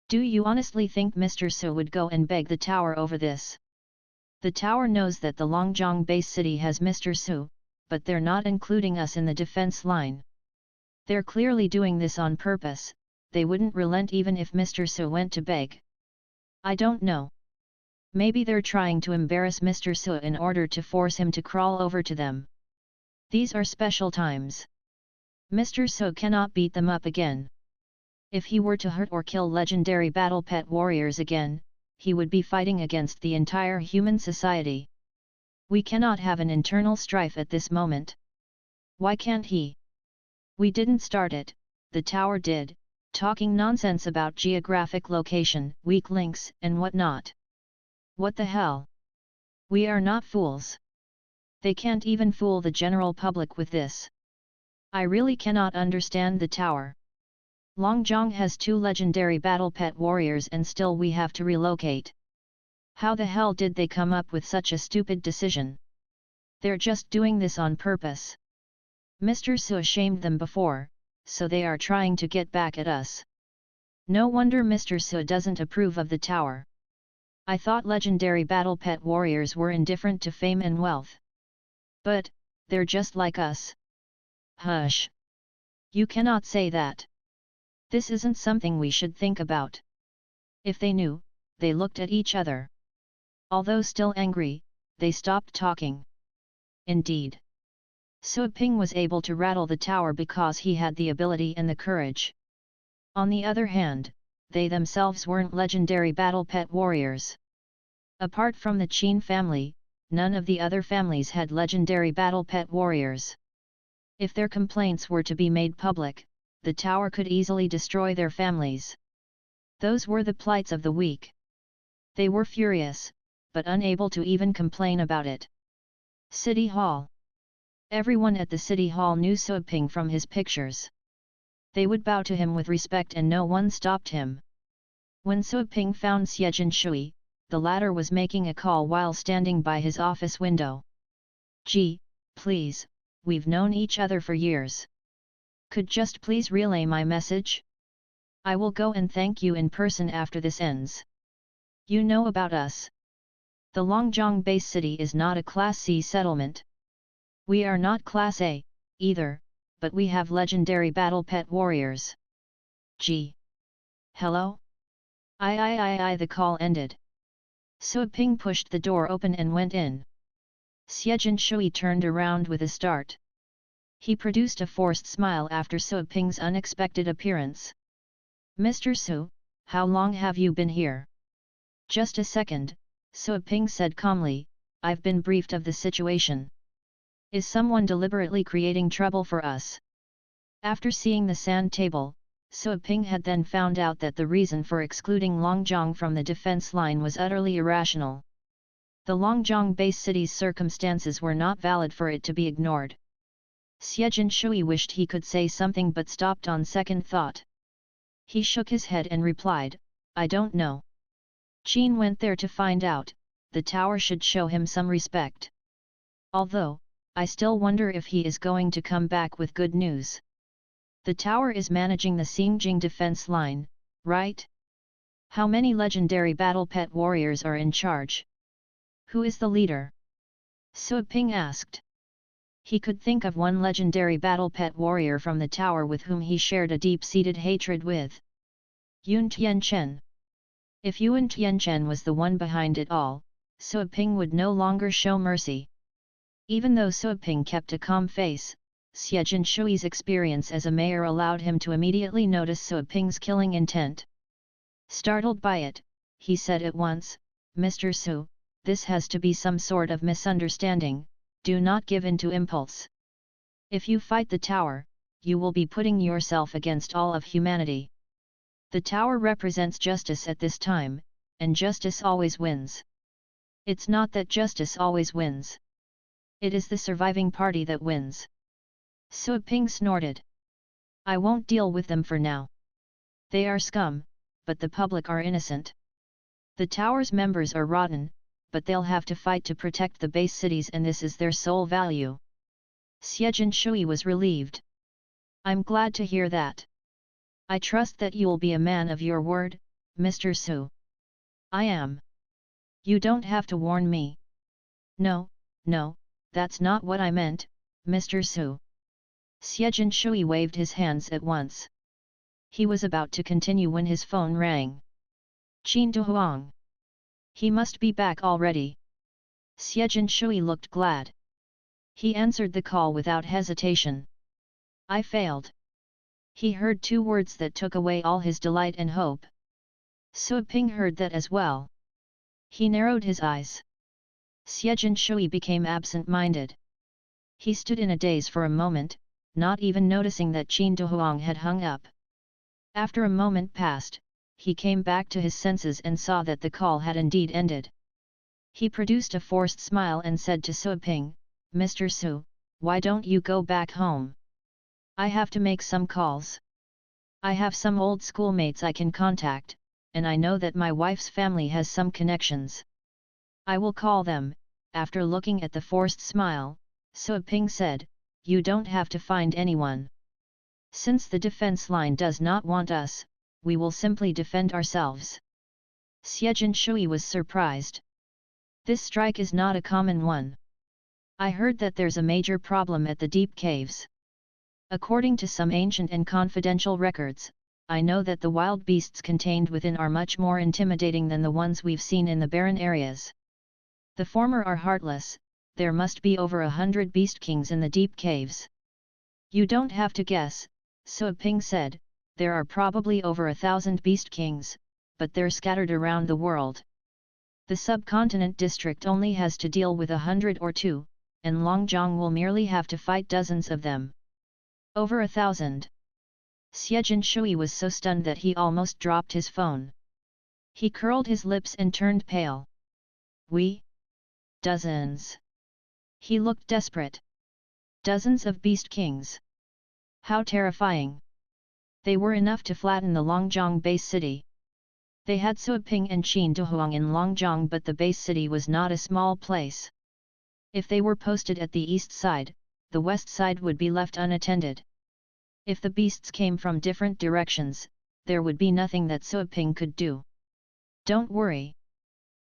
Do you honestly think Mr. Su would go and beg the tower over this? The tower knows that the Longjiang base city has Mr. Su, but they're not including us in the defense line. They're clearly doing this on purpose, they wouldn't relent even if Mr. Su went to beg. I don't know. Maybe they're trying to embarrass Mr. Su in order to force him to crawl over to them. These are special times. Mr. Su cannot beat them up again. If he were to hurt or kill legendary battle pet warriors again, he would be fighting against the entire human society. We cannot have an internal strife at this moment. Why can't he? We didn't start it, the tower did, talking nonsense about geographic location, weak links, and whatnot. What the hell? We are not fools. They can't even fool the general public with this. I really cannot understand the tower. Longjong has 2 legendary battle pet warriors and still we have to relocate. How the hell did they come up with such a stupid decision? They're just doing this on purpose. Mr. Su shamed them before, so they are trying to get back at us. No wonder Mr. Su doesn't approve of the tower. I thought legendary battle pet warriors were indifferent to fame and wealth. But, they're just like us. Hush! You cannot say that. This isn't something we should think about. If they knew, they looked at each other. Although still angry, they stopped talking. Indeed. Su Ping was able to rattle the tower because he had the ability and the courage. On the other hand, they themselves weren't legendary battle pet warriors. Apart from the Qin family, none of the other families had legendary battle pet warriors. If their complaints were to be made public, the tower could easily destroy their families. Those were the plights of the weak. They were furious, but unable to even complain about it. City Hall. Everyone at the City Hall knew Su Ping from his pictures. They would bow to him with respect and no one stopped him. When Su Ping found Xiejin Shui, the latter was making a call while standing by his office window. "Gee, please, we've known each other for years. Could just please relay my message? I will go and thank you in person after this ends. You know about us. The Longjong base city is not a Class C settlement. We are not Class A, either, but we have legendary battle pet warriors. Gee. Hello? The call ended. Su Ping pushed the door open and went in. Xiejin Shui turned around with a start. He produced a forced smile after Su Ping's unexpected appearance. "Mr. Su, how long have you been here?" "Just a second," Su Ping said calmly, "I've been briefed of the situation. Is someone deliberately creating trouble for us?" After seeing the sand table, Su Ping had then found out that the reason for excluding Longjong from the defense line was utterly irrational. The Longjong base city's circumstances were not valid for it to be ignored. Xiejin Shui wished he could say something but stopped on second thought. He shook his head and replied, "I don't know. Qin went there to find out, the tower should show him some respect. Although, I still wonder if he is going to come back with good news. The tower is managing the Xingjing defense line, right? How many legendary battle pet warriors are in charge? Who is the leader?" Su Ping asked. He could think of one legendary battle pet warrior from the tower with whom he shared a deep-seated hatred with. Yun Tianchen. If Yun Tianchen was the one behind it all, Su Ping would no longer show mercy. Even though Su Ping kept a calm face, Xiejin Shui's experience as a mayor allowed him to immediately notice Su Ping's killing intent. Startled by it, he said at once, "Mr. Su, this has to be some sort of misunderstanding, do not give in to impulse. If you fight the tower, you will be putting yourself against all of humanity. The tower represents justice at this time, and justice always wins. It's not that justice always wins. It is the surviving party that wins." Su Ping snorted. "I won't deal with them for now. They are scum, but the public are innocent. The tower's members are rotten, but they'll have to fight to protect the base cities and this is their sole value." Xiejin Shui was relieved. "I'm glad to hear that. I trust that you'll be a man of your word, Mr. Su." "I am. You don't have to warn me." No, that's not what I meant, Mr. Su." Xiejin Shui waved his hands at once. He was about to continue when his phone rang. "Qin Duhuang. He must be back already." Xiejin Shui looked glad. He answered the call without hesitation. "I failed." He heard 2 words that took away all his delight and hope. Su Ping heard that as well. He narrowed his eyes. Xiejin Shui became absent-minded. He stood in a daze for a moment, not even noticing that Qin Duhuang had hung up. After a moment passed, he came back to his senses and saw that the call had indeed ended. He produced a forced smile and said to Suaping, "Mr. Su, why don't you go back home? I have to make some calls. I have some old schoolmates I can contact, and I know that my wife's family has some connections. I will call them." After looking at the forced smile, Suaping said, "You don't have to find anyone. Since the defense line does not want us, we will simply defend ourselves." Xiejin Shui was surprised. This strike is not a common one. I heard that there's a major problem at the deep caves. According to some ancient and confidential records, I know that the wild beasts contained within are much more intimidating than the ones we've seen in the barren areas. The former are heartless. There must be over 100 beast kings in the deep caves. You don't have to guess, Suaping said, there are probably over 1,000 beast kings, but they're scattered around the world. The subcontinent district only has to deal with 100 or 2, and Longzhong will merely have to fight dozens of them. Over 1,000. Xiejin Shui was so stunned that he almost dropped his phone. He curled his lips and turned pale. "We? Dozens." He looked desperate. Dozens of beast kings. How terrifying. They were enough to flatten the Longzhong base city. They had Suaping and Qin Dehuang in Longzhong, but the base city was not a small place. If they were posted at the east side, the west side would be left unattended. If the beasts came from different directions, there would be nothing that Suaping could do. "Don't worry.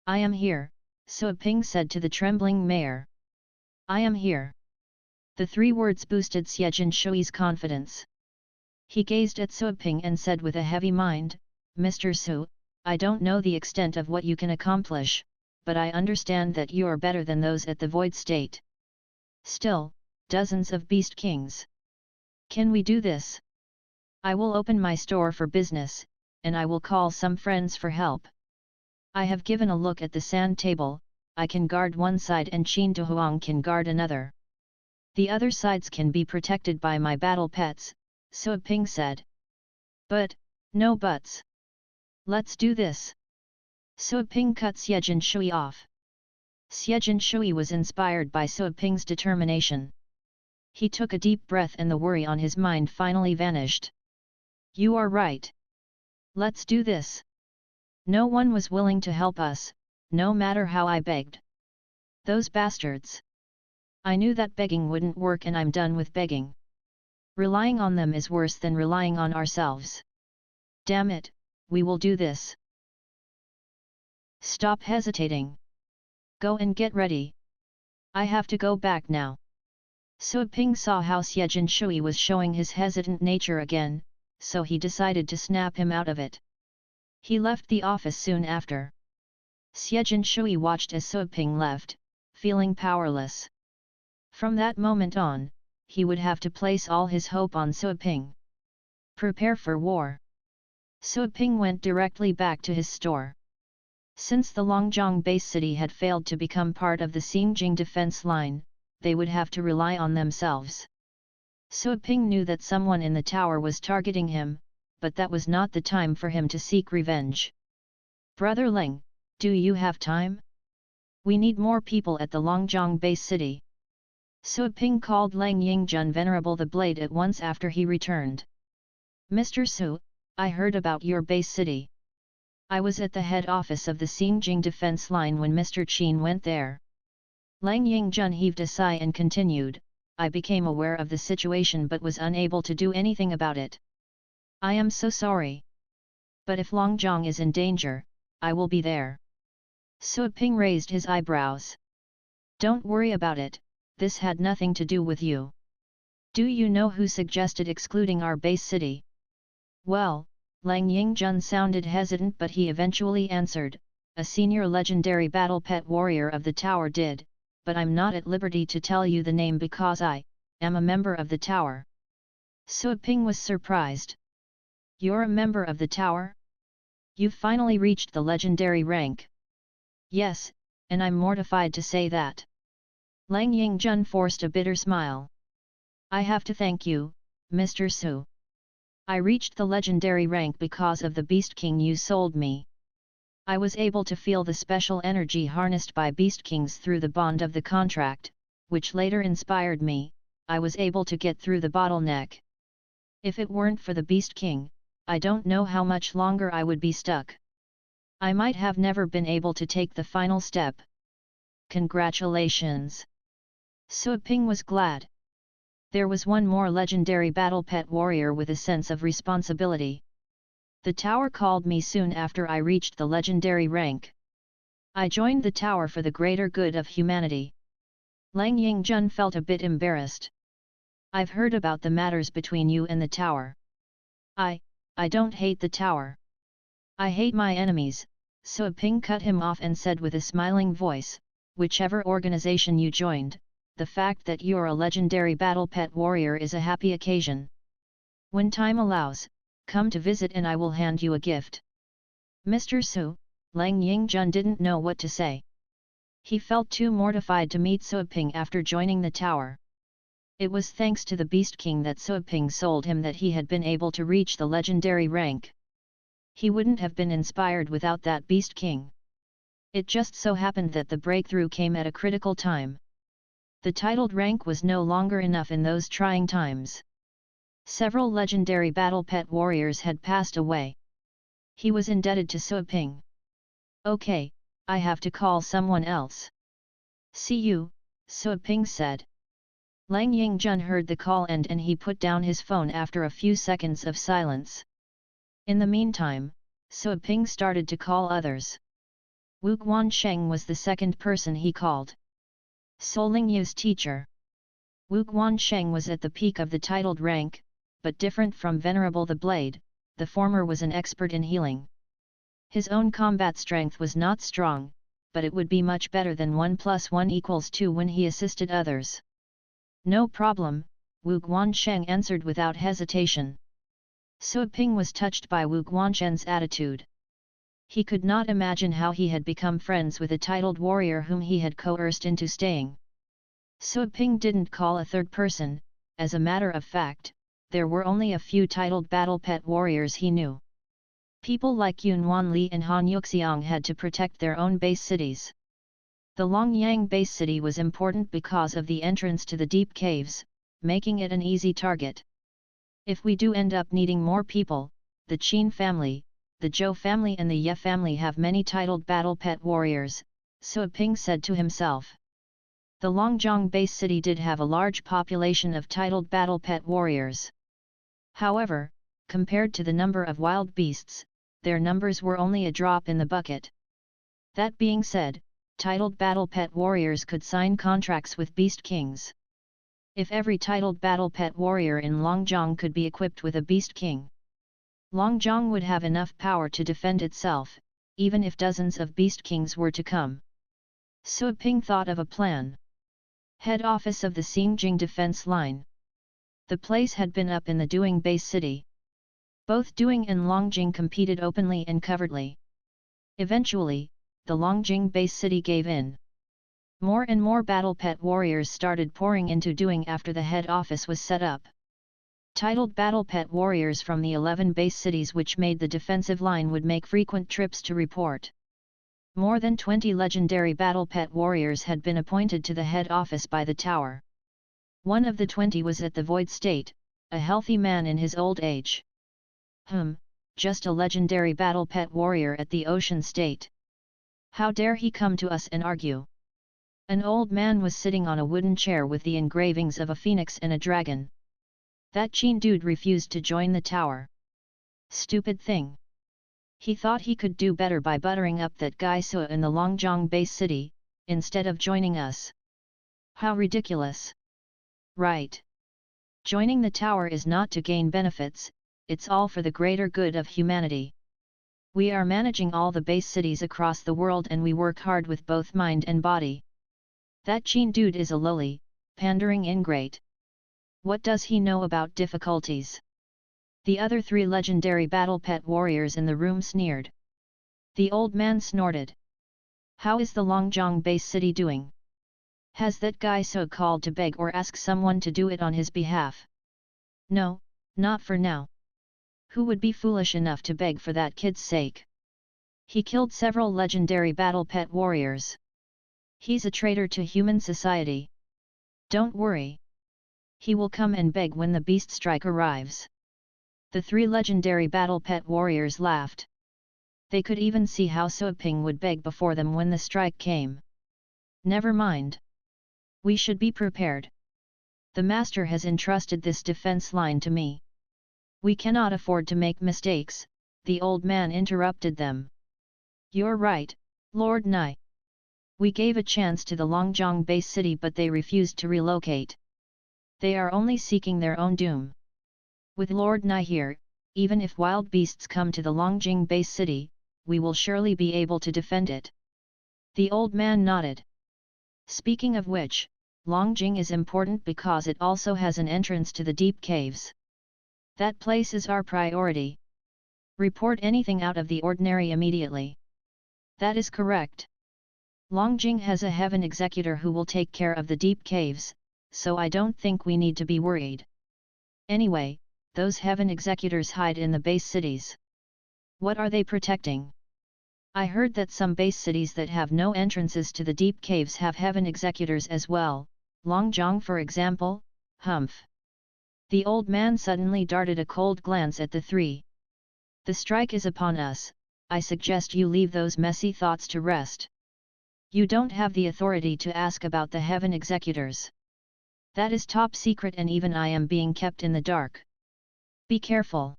I am here," Suaping said to the trembling mayor. "I am here." The 3 words boosted Xiejin Shui's confidence. He gazed at Suaping and said with a heavy mind, "Mr. Su, I don't know the extent of what you can accomplish, but I understand that you are better than those at the Void State. Still, dozens of beast kings. Can we do this? I will open my store for business, and I will call some friends for help. I have given a look at the sand table. I can guard one side and Qin Dehuang can guard another. The other sides can be protected by my battle pets," Suaping said. "But, no buts. Let's do this." Suaping cut Xiejin Shui off. Xiejin Shui was inspired by Suaping's determination. He took a deep breath and the worry on his mind finally vanished. "You are right. Let's do this. No one was willing to help us, no matter how I begged. Those bastards. I knew that begging wouldn't work and I'm done with begging. Relying on them is worse than relying on ourselves. Damn it, we will do this. Stop hesitating. Go and get ready. I have to go back now." Suaping saw how Xiejin Shui was showing his hesitant nature again, so he decided to snap him out of it. He left the office soon after. Xiejin Shui watched as Suaping left, feeling powerless. From that moment on, he would have to place all his hope on Suaping. Prepare for war. Suaping went directly back to his store. Since the Longzhong base city had failed to become part of the Xinjiang defense line, they would have to rely on themselves. Suaping knew that someone in the tower was targeting him, but that was not the time for him to seek revenge. "Brother Leng, do you have time? We need more people at the Longzhong base city." Suaping called Leng Yingjun Venerable the Blade at once after he returned. "Mr. Su, I heard about your base city. I was at the head office of the Xinjiang defense line when Mr. Qin went there." Leng Yingjun heaved a sigh and continued, "I became aware of the situation but was unable to do anything about it. I am so sorry. But if Longzhong is in danger, I will be there." Suaping raised his eyebrows. "Don't worry about it, this had nothing to do with you. Do you know who suggested excluding our base city?" "Well," Leng Yingjun sounded hesitant but he eventually answered, "A senior legendary battle pet warrior of the tower did, but I'm not at liberty to tell you the name because I am a member of the tower." Suaping was surprised. "You're a member of the tower? You've finally reached the legendary rank." "Yes, and I'm mortified to say that." Leng Yingjun forced a bitter smile. "I have to thank you, Mr. Su. I reached the legendary rank because of the Beast King you sold me. I was able to feel the special energy harnessed by Beast Kings through the bond of the contract, which later inspired me. I was able to get through the bottleneck. If it weren't for the Beast King, I don't know how much longer I would be stuck. I might have never been able to take the final step. Congratulations! Suaping was glad. There was one more legendary battle pet warrior with a sense of responsibility. The tower called me soon after I reached the legendary rank. I joined the tower for the greater good of humanity. Lang Yingjun felt a bit embarrassed. I've heard about the matters between you and the tower. I don't hate the tower. I hate my enemies. Suaping cut him off and said with a smiling voice, whichever organization you joined, the fact that you're a legendary battle pet warrior is a happy occasion. When time allows, come to visit and I will hand you a gift. Mr. Su, Lang Yingjun didn't know what to say. He felt too mortified to meet Suaping after joining the tower. It was thanks to the Beast King that Suaping sold him that he had been able to reach the legendary rank. He wouldn't have been inspired without that Beast King. It just so happened that the breakthrough came at a critical time. The titled rank was no longer enough in those trying times. Several legendary battle pet warriors had passed away. He was indebted to Suaping. Okay, I have to call someone else. See you, Suaping said. Lang Yingjun heard the call end and he put down his phone after a few seconds of silence. In the meantime, Suaping started to call others. Wu Guansheng was the second person he called. Solingyu's teacher. Wu Guansheng was at the peak of the titled rank, but different from Venerable the Blade, the former was an expert in healing. His own combat strength was not strong, but it would be much better than 1 + 1 = 2 when he assisted others. No problem, Wu Guansheng answered without hesitation. Suaping was touched by Wu Guansheng's attitude. He could not imagine how he had become friends with a titled warrior whom he had coerced into staying. Suaping didn't call a third person. As a matter of fact, there were only a few titled battle pet warriors he knew. People like Yun Wanli and Han Yuxiang had to protect their own base cities. The Longyang base city was important because of the entrance to the deep caves, making it an easy target. If we do end up needing more people, the Qin family, the Zhou family and the Ye family have many titled battle pet warriors, Suaping said to himself. The Longjiang base city did have a large population of titled battle pet warriors. However, compared to the number of wild beasts, their numbers were only a drop in the bucket. That being said, titled battle pet warriors could sign contracts with beast kings. If every titled battle pet warrior in Longjiang could be equipped with a beast king, Longjiang would have enough power to defend itself, even if dozens of beast kings were to come. Suaping thought of a plan. Head office of the Xingjing defense line. The place had been up in the Duing base city. Both Duing and Longjing competed openly and covertly. Eventually, the Longjing base city gave in. More and more battle pet warriors started pouring into Duing after the head office was set up. Titled battle pet warriors from the 11 base cities which made the defensive line would make frequent trips to report. More than 20 legendary battle pet warriors had been appointed to the head office by the tower. One of the 20 was at the Void State, a healthy man in his old age. Just a legendary battle pet warrior at the Ocean State. How dare he come to us and argue? An old man was sitting on a wooden chair with the engravings of a phoenix and a dragon. That Qin dude refused to join the tower. Stupid thing. He thought he could do better by buttering up that guy Sua in the Longjiang base city, instead of joining us. How ridiculous. Right. Joining the tower is not to gain benefits, it's all for the greater good of humanity. We are managing all the base cities across the world and we work hard with both mind and body. That Qin dude is a lowly, pandering ingrate. What does he know about difficulties? The other 3 legendary battle pet warriors in the room sneered. The old man snorted. How is the Longjiang base city doing? Has that guy so called to beg or ask someone to do it on his behalf? No, not for now. Who would be foolish enough to beg for that kid's sake? He killed several legendary battle pet warriors. He's a traitor to human society. Don't worry. He will come and beg when the beast strike arrives. The 3 legendary battle pet warriors laughed. They could even see how Suaping would beg before them when the strike came. Never mind. We should be prepared. The master has entrusted this defense line to me. We cannot afford to make mistakes, the old man interrupted them. You're right, Lord Nai. We gave a chance to the Longjiang base city but they refused to relocate. They are only seeking their own doom. With Lord Nai here, even if wild beasts come to the Longjing base city, we will surely be able to defend it. The old man nodded. Speaking of which, Longjing is important because it also has an entrance to the deep caves. That place is our priority. Report anything out of the ordinary immediately. That is correct. Longjing has a heaven executor who will take care of the deep caves, so I don't think we need to be worried. Anyway, those heaven executors hide in the base cities. What are they protecting? I heard that some base cities that have no entrances to the deep caves have heaven executors as well, Longjiang for example, humph. The old man suddenly darted a cold glance at the 3. The strike is upon us, I suggest you leave those messy thoughts to rest. You don't have the authority to ask about the heaven executors. That is top secret and even I am being kept in the dark. Be careful.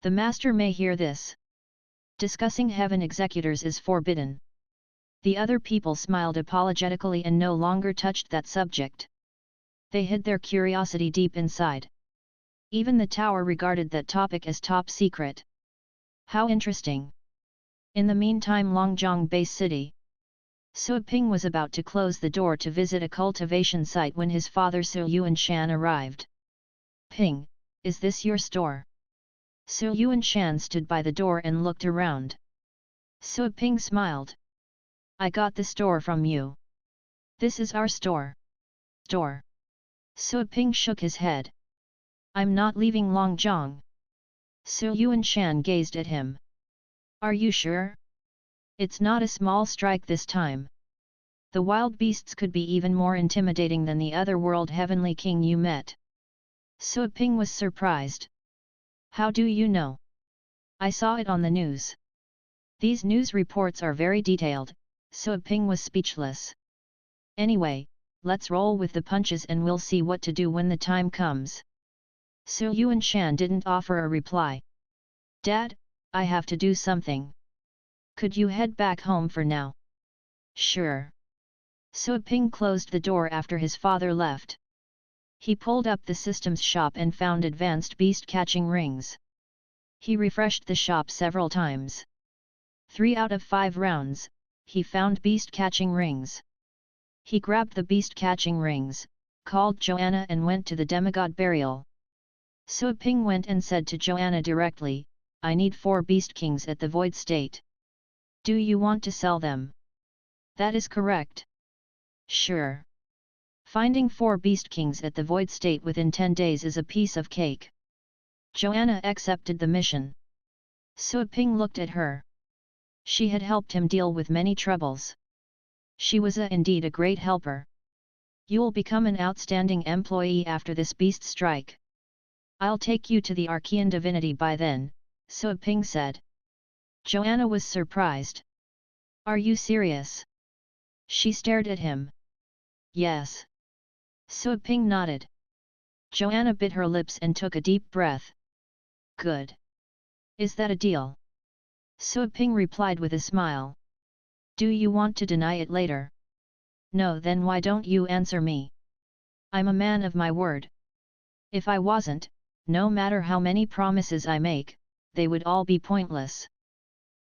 The master may hear this. Discussing heaven executors is forbidden. The other people smiled apologetically and no longer touched that subject. They hid their curiosity deep inside. Even the tower regarded that topic as top secret. How interesting. In the meantime, Longjiang base city. Suaping was about to close the door to visit a cultivation site when his father Su Yuanshan arrived. Ping, is this your store? Su Yuanshan stood by the door and looked around. Suaping smiled. I got the store from you. This is our store. Store. Suaping shook his head. I'm not leaving Longjiang. Su Yuanshan gazed at him. Are you sure? It's not a small strike this time. The wild beasts could be even more intimidating than the other world heavenly king you met. Suaping was surprised. How do you know? I saw it on the news. These news reports are very detailed, Suaping was speechless. Anyway, let's roll with the punches and we'll see what to do when the time comes. Su Yuanshan didn't offer a reply. Dad, I have to do something. Could you head back home for now? Sure. Suaping closed the door after his father left. He pulled up the systems shop and found advanced beast catching rings. He refreshed the shop several times. 3 out of 5 rounds, he found beast catching rings. He grabbed the beast catching rings, called Joanna and went to the demigod burial. Suaping went and said to Joanna directly, I need 4 beast kings at the void state. Do you want to sell them? That is correct. Sure. Finding 4 beast kings at the void state within 10 days is a piece of cake. Joanna accepted the mission. Suaping looked at her. She had helped him deal with many troubles. She was indeed a great helper. You'll become an outstanding employee after this beast strike. I'll take you to the Archean divinity by then, Suaping said. Joanna was surprised. Are you serious? She stared at him. Yes. Suaping nodded. Joanna bit her lips and took a deep breath. Good. Is that a deal? Suaping replied with a smile. Do you want to deny it later? No, then why don't you answer me? I'm a man of my word. If I wasn't, no matter how many promises I make, they would all be pointless.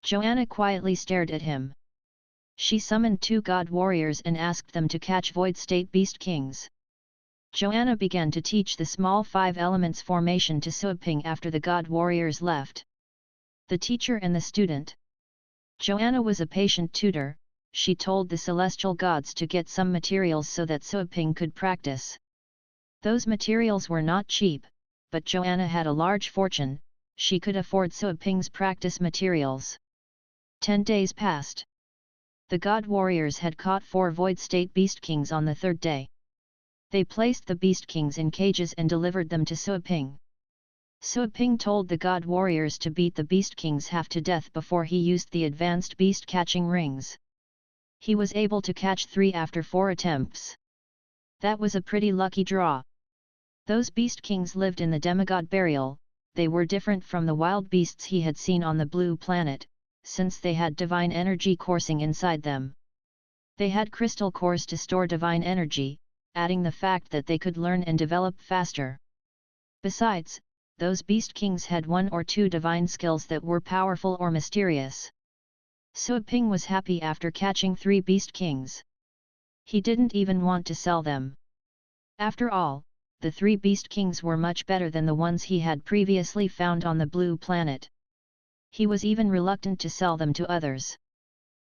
Joanna quietly stared at him. She summoned 2 god warriors and asked them to catch void state beast kings. Joanna began to teach the small 5 elements formation to Suaping after the god warriors left. The teacher and the student. Joanna was a patient tutor. She told the celestial gods to get some materials so that Suaping could practice. Those materials were not cheap, but Joanna had a large fortune, she could afford Suaping's practice materials. 10 days passed. The god warriors had caught 4 void state beast kings on the 3rd day. They placed the beast kings in cages and delivered them to Suaping. Suaping told the god warriors to beat the beast kings half to death before he used the advanced beast catching rings. He was able to catch 3 after 4 attempts. That was a pretty lucky draw. Those beast kings lived in the demigod burial. They were different from the wild beasts he had seen on the blue planet, since they had divine energy coursing inside them. They had crystal cores to store divine energy, adding the fact that they could learn and develop faster. Besides, those beast kings had 1 or 2 divine skills that were powerful or mysterious. Suaping was happy after catching 3 beast kings. He didn't even want to sell them. After all, the 3 beast kings were much better than the ones he had previously found on the blue planet. He was even reluctant to sell them to others.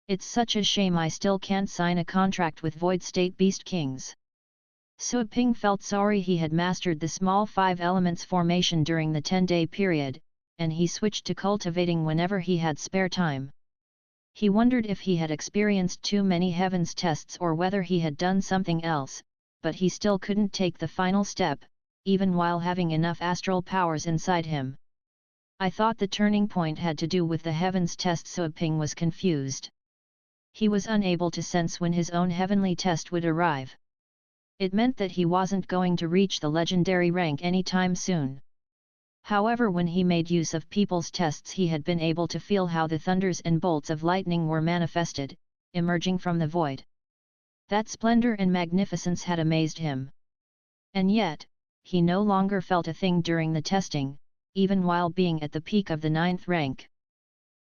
It's such a shame I still can't sign a contract with void state beast kings. Suaping felt sorry he had mastered the small 5 elements formation during the 10-day period, and he switched to cultivating whenever he had spare time. He wondered if he had experienced too many heavens tests or whether he had done something else, but he still couldn't take the final step, even while having enough astral powers inside him. I thought the turning point had to do with the heavens test. Suaping was confused. He was unable to sense when his own heavenly test would arrive. It meant that he wasn't going to reach the legendary rank anytime soon. However, when he made use of people's tests, he had been able to feel how the thunders and bolts of lightning were manifested, emerging from the void. That splendor and magnificence had amazed him. And yet, he no longer felt a thing during the testing, even while being at the peak of the 9th rank.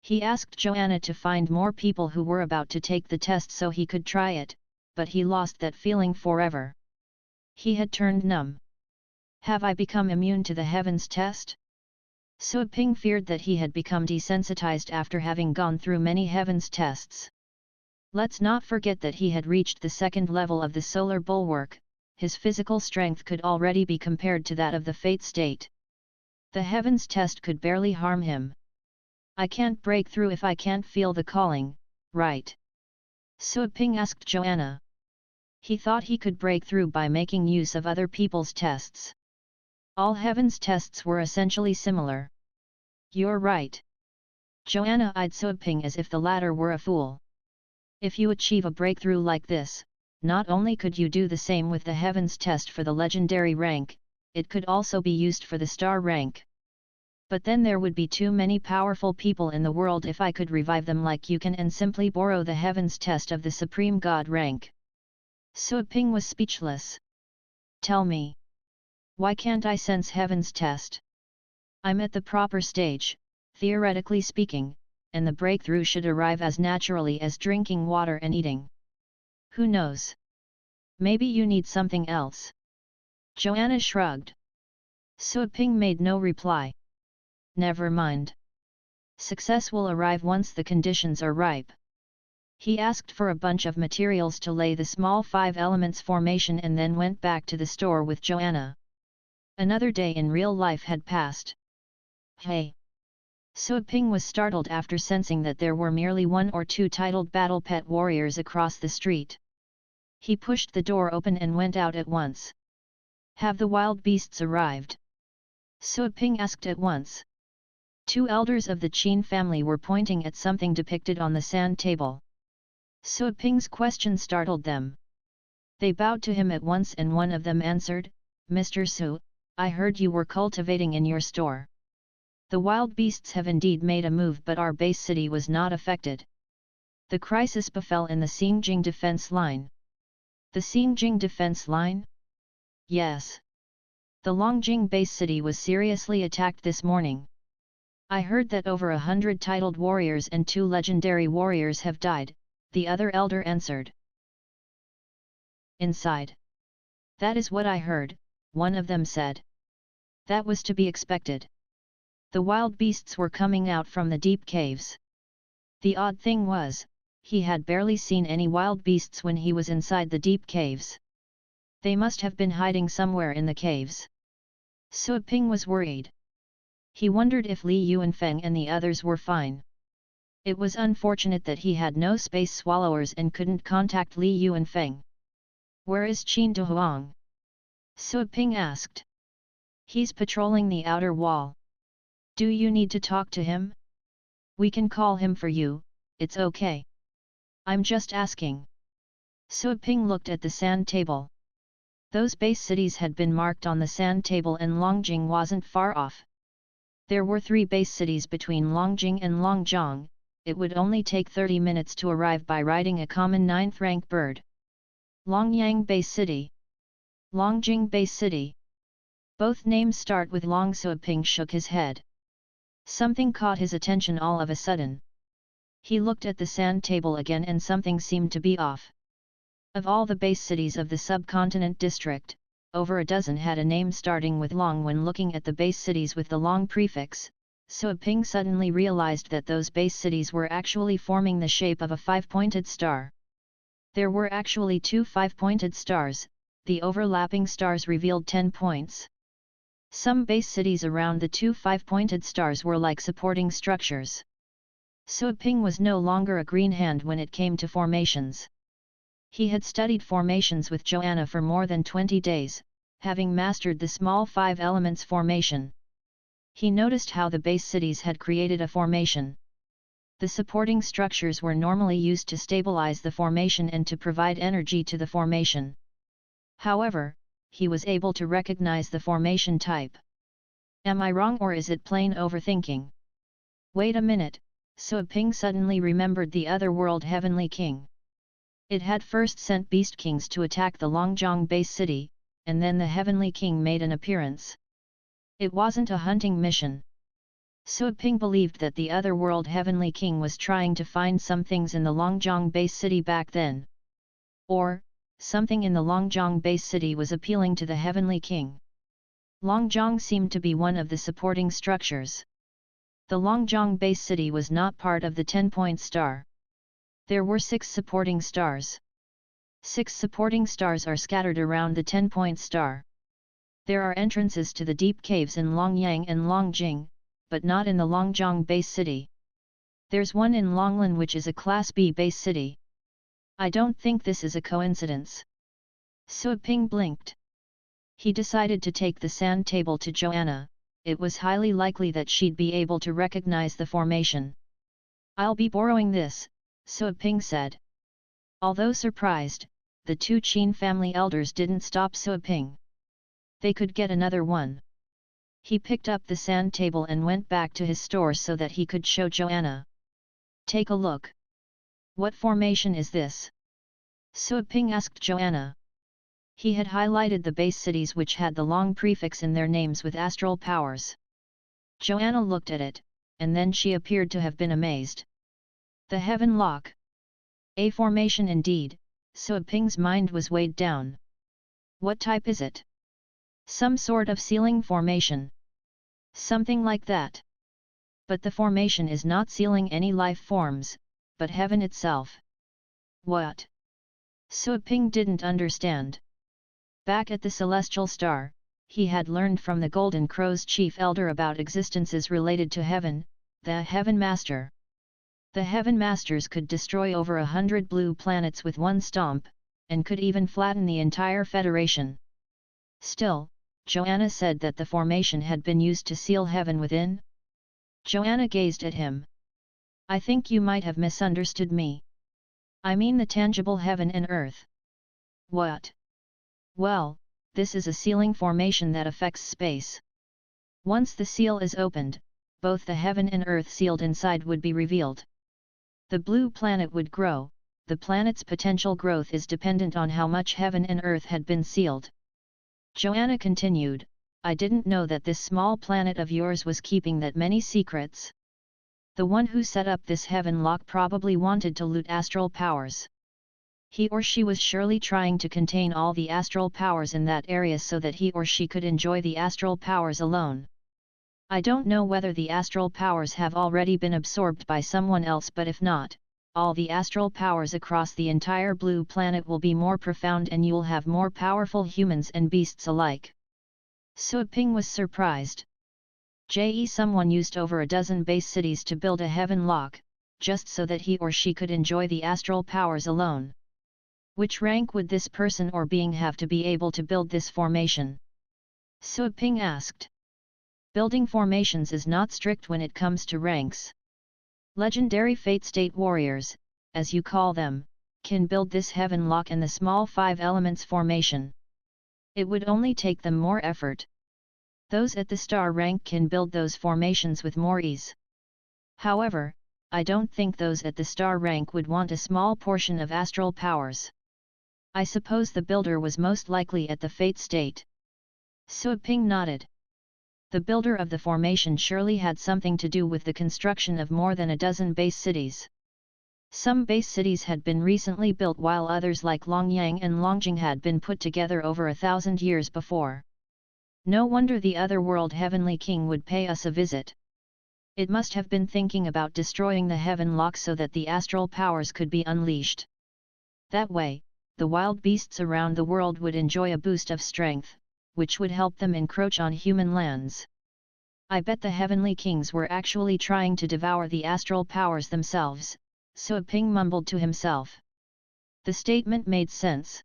He asked Joanna to find more people who were about to take the test so he could try it, but he lost that feeling forever. He had turned numb. Have I become immune to the heavens test? Suaping feared that he had become desensitized after having gone through many heavens tests. Let's not forget that he had reached the 2nd level of the solar bulwark. His physical strength could already be compared to that of the fate state. The heavens test could barely harm him. I can't break through if I can't feel the calling, right? Suaping asked Joanna. He thought he could break through by making use of other people's tests. All heavens tests were essentially similar. You're right. Joanna eyed Suaping as if the latter were a fool. If you achieve a breakthrough like this, not only could you do the same with the heavens test for the legendary rank, it could also be used for the star rank. But then there would be too many powerful people in the world if I could revive them like you can and simply borrow the heavens test of the supreme god rank. Suaping was speechless. Tell me. Why can't I sense heavens test? I'm at the proper stage, theoretically speaking, and the breakthrough should arrive as naturally as drinking water and eating. Who knows? Maybe you need something else. Joanna shrugged. Suaping made no reply. Never mind. Success will arrive once the conditions are ripe. He asked for a bunch of materials to lay the small 5 elements formation and then went back to the store with Joanna. Another day in real life had passed. Hey! Suaping was startled after sensing that there were merely 1 or 2 titled battle pet warriors across the street. He pushed the door open and went out at once. Have the wild beasts arrived? Suaping asked at once. 2 elders of the Qin family were pointing at something depicted on the sand table. Suaping's question startled them. They bowed to him at once and one of them answered, Mr. Su, I heard you were cultivating in your store. The wild beasts have indeed made a move, but our base city was not affected. The crisis befell in the Xingjing defense line. The Xingjing defense line? Yes. The Longjing base city was seriously attacked this morning. I heard that over 100 titled warriors and 2 legendary warriors have died, the other elder answered. Inside. That is what I heard, one of them said. That was to be expected. The wild beasts were coming out from the deep caves. The odd thing was, he had barely seen any wild beasts when he was inside the deep caves. They must have been hiding somewhere in the caves. Suaping was worried. He wondered if Li Yuanfeng and the others were fine. It was unfortunate that he had no space swallowers and couldn't contact Li Yu and Feng. "Where is Qin De Huang?" Sui Ping asked. "He's patrolling the outer wall. Do you need to talk to him? We can call him for you, it's okay. I'm just asking." Sui Ping looked at the sand table. Those base cities had been marked on the sand table and Longjing wasn't far off. There were 3 base cities between Longjing and Longjiang. It would only take 30 minutes to arrive by riding a common 9th rank bird. Longyang Base City. Longjing Base City. Both names start with Long. Sui Ping shook his head. Something caught his attention all of a sudden. He looked at the sand table again and something seemed to be off. Of all the base cities of the subcontinent district, over a dozen had a name starting with Long. When looking at the base cities with the Long prefix, Sui Ping suddenly realized that those base cities were actually forming the shape of a 5-pointed star. There were actually 2 5-pointed stars, the overlapping stars revealed 10 points. Some base cities around the 2 5-pointed stars were like supporting structures. Sui Ping was no longer a green hand when it came to formations. He had studied formations with Joanna for more than 20 days, having mastered the small 5 elements formation. He noticed how the base cities had created a formation. The supporting structures were normally used to stabilize the formation and to provide energy to the formation. However, he was able to recognize the formation type. Am I wrong or is it plain overthinking? Wait a minute, Sui Ping suddenly remembered the other world Heavenly King. It had first sent Beast Kings to attack the Longjiang base city, and then the Heavenly King made an appearance. It wasn't a hunting mission. Sui Ping believed that the other world Heavenly King was trying to find some things in the Longjiang base city back then. Or, something in the Longjiang base city was appealing to the Heavenly King. Longjiang seemed to be one of the supporting structures. The Longjiang base city was not part of the 10-point star. There were 6 supporting stars. 6 supporting stars are scattered around the 10-point star. There are entrances to the deep caves in Longyang and Longjing, but not in the Longjiang base city. There's one in Longlan which is a Class B base city. I don't think this is a coincidence. Sui Ping blinked. He decided to take the sand table to Joanna. It was highly likely that she'd be able to recognize the formation. "I'll be borrowing this," Sui Ping said. Although surprised, the 2 Qin family elders didn't stop Sui Ping. They could get another one. He picked up the sand table and went back to his store so that he could show Joanna. "Take a look. What formation is this?" Sui Ping asked Joanna. He had highlighted the base cities which had the Long prefix in their names with astral powers. Joanna looked at it, and then she appeared to have been amazed. "The Heaven Lock. A formation indeed," Sui Ping's mind was weighed down. "What type is it? Some sort of sealing formation." "Something like that. But the formation is not sealing any life forms, but heaven itself." "What?" Sui Ping didn't understand. Back at the Celestial Star, he had learned from the Golden Crow's chief elder about existences related to heaven, the Heaven Master. The Heaven Masters could destroy over 100 blue planets with one stomp, and could even flatten the entire Federation. Still, Joanna said that the formation had been used to seal heaven within. Joanna gazed at him. "I think you might have misunderstood me. I mean the tangible heaven and earth." "What?" "Well, this is a sealing formation that affects space. Once the seal is opened, both the heaven and earth sealed inside would be revealed. The blue planet would grow. The planet's potential growth is dependent on how much heaven and earth had been sealed." Joanna continued, "I didn't know that this small planet of yours was keeping that many secrets. The one who set up this heaven lock probably wanted to loot astral powers. He or she was surely trying to contain all the astral powers in that area so that he or she could enjoy the astral powers alone. I don't know whether the astral powers have already been absorbed by someone else, but if not, all the astral powers across the entire blue planet will be more profound and you'll have more powerful humans and beasts alike." Sui Ping was surprised. Someone used over a dozen base cities to build a heaven lock, just so that he or she could enjoy the astral powers alone. Which rank would this person or being have to be able to build this formation? Sui Ping asked. Building formations is not strict when it comes to ranks. Legendary Fate State Warriors, as you call them, can build this heaven lock and the small 5 elements formation. It would only take them more effort. Those at the star rank can build those formations with more ease. However, I don't think those at the star rank would want a small portion of astral powers. I suppose the builder was most likely at the Fate State. Sui Ping nodded. The builder of the formation surely had something to do with the construction of more than a dozen base cities. Some base cities had been recently built while others like Longyang and Longjing had been put together over 1,000 years before. No wonder the otherworld Heavenly King would pay us a visit. It must have been thinking about destroying the heaven lock so that the astral powers could be unleashed. That way, the wild beasts around the world would enjoy a boost of strength, which would help them encroach on human lands. I bet the Heavenly Kings were actually trying to devour the astral powers themselves, Sui Ping mumbled to himself. The statement made sense.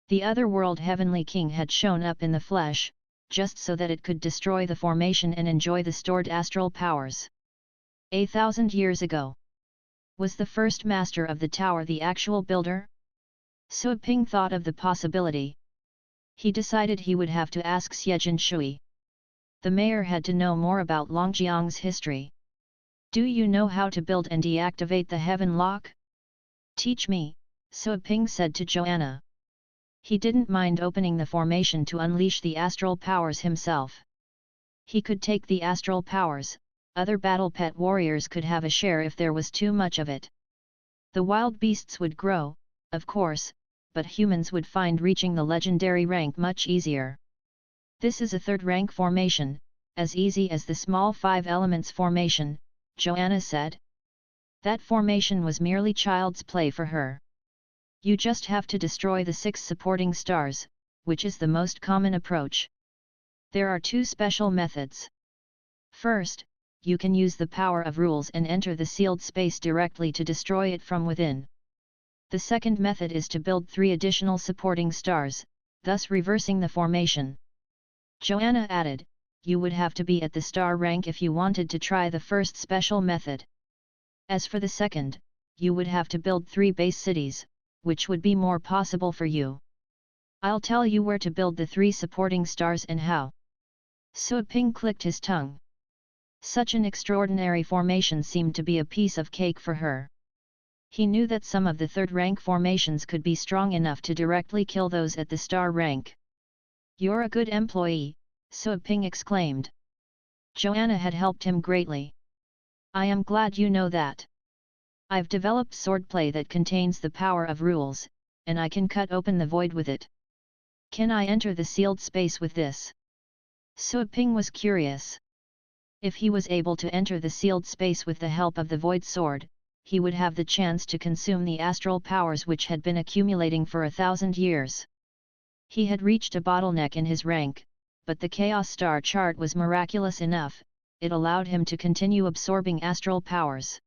The otherworld Heavenly King had shown up in the flesh, just so that it could destroy the formation and enjoy the stored astral powers. 1,000 years ago. Was the first master of the tower the actual builder? Sui Ping thought of the possibility. He decided he would have to ask Xiejin Shui. The mayor had to know more about Longjiang's history. Do you know how to build and deactivate the heaven lock? Teach me, Sui Ping said to Joanna. He didn't mind opening the formation to unleash the astral powers himself. He could take the astral powers, other battle pet warriors could have a share if there was too much of it. The wild beasts would grow, of course, but humans would find reaching the legendary rank much easier. This is a 3rd rank formation, as easy as the small 5 elements formation, Joanna said. That formation was merely child's play for her. You just have to destroy the 6 supporting stars, which is the most common approach. There are 2 special methods. First, you can use the power of rules and enter the sealed space directly to destroy it from within. The second method is to build 3 additional supporting stars, thus reversing the formation. Joanna added, you would have to be at the star rank if you wanted to try the first special method. As for the second, you would have to build 3 base cities, which would be more possible for you. I'll tell you where to build the 3 supporting stars and how. Sui Ping clicked his tongue. Such an extraordinary formation seemed to be a piece of cake for her. He knew that some of the 3rd rank formations could be strong enough to directly kill those at the star rank. You're a good employee, Sui Ping exclaimed. Joanna had helped him greatly. I am glad you know that. I've developed swordplay that contains the power of rules, and I can cut open the void with it. Can I enter the sealed space with this? Sui Ping was curious. If he was able to enter the sealed space with the help of the void sword, he would have the chance to consume the astral powers which had been accumulating for 1,000 years. He had reached a bottleneck in his rank, but the Chaos Star chart was miraculous enough, it allowed him to continue absorbing astral powers.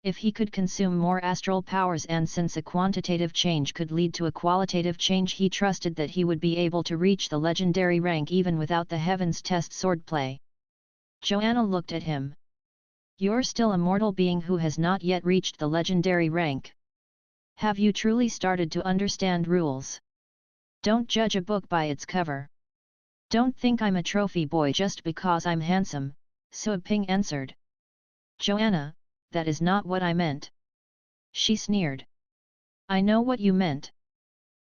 If he could consume more astral powers and since a quantitative change could lead to a qualitative change, he trusted that he would be able to reach the legendary rank even without the Heavens Test swordplay. Joanna looked at him. You're still a mortal being who has not yet reached the legendary rank. Have you truly started to understand rules? Don't judge a book by its cover. Don't think I'm a trophy boy just because I'm handsome, Sui Ping answered. Joanna, that is not what I meant. She sneered. I know what you meant.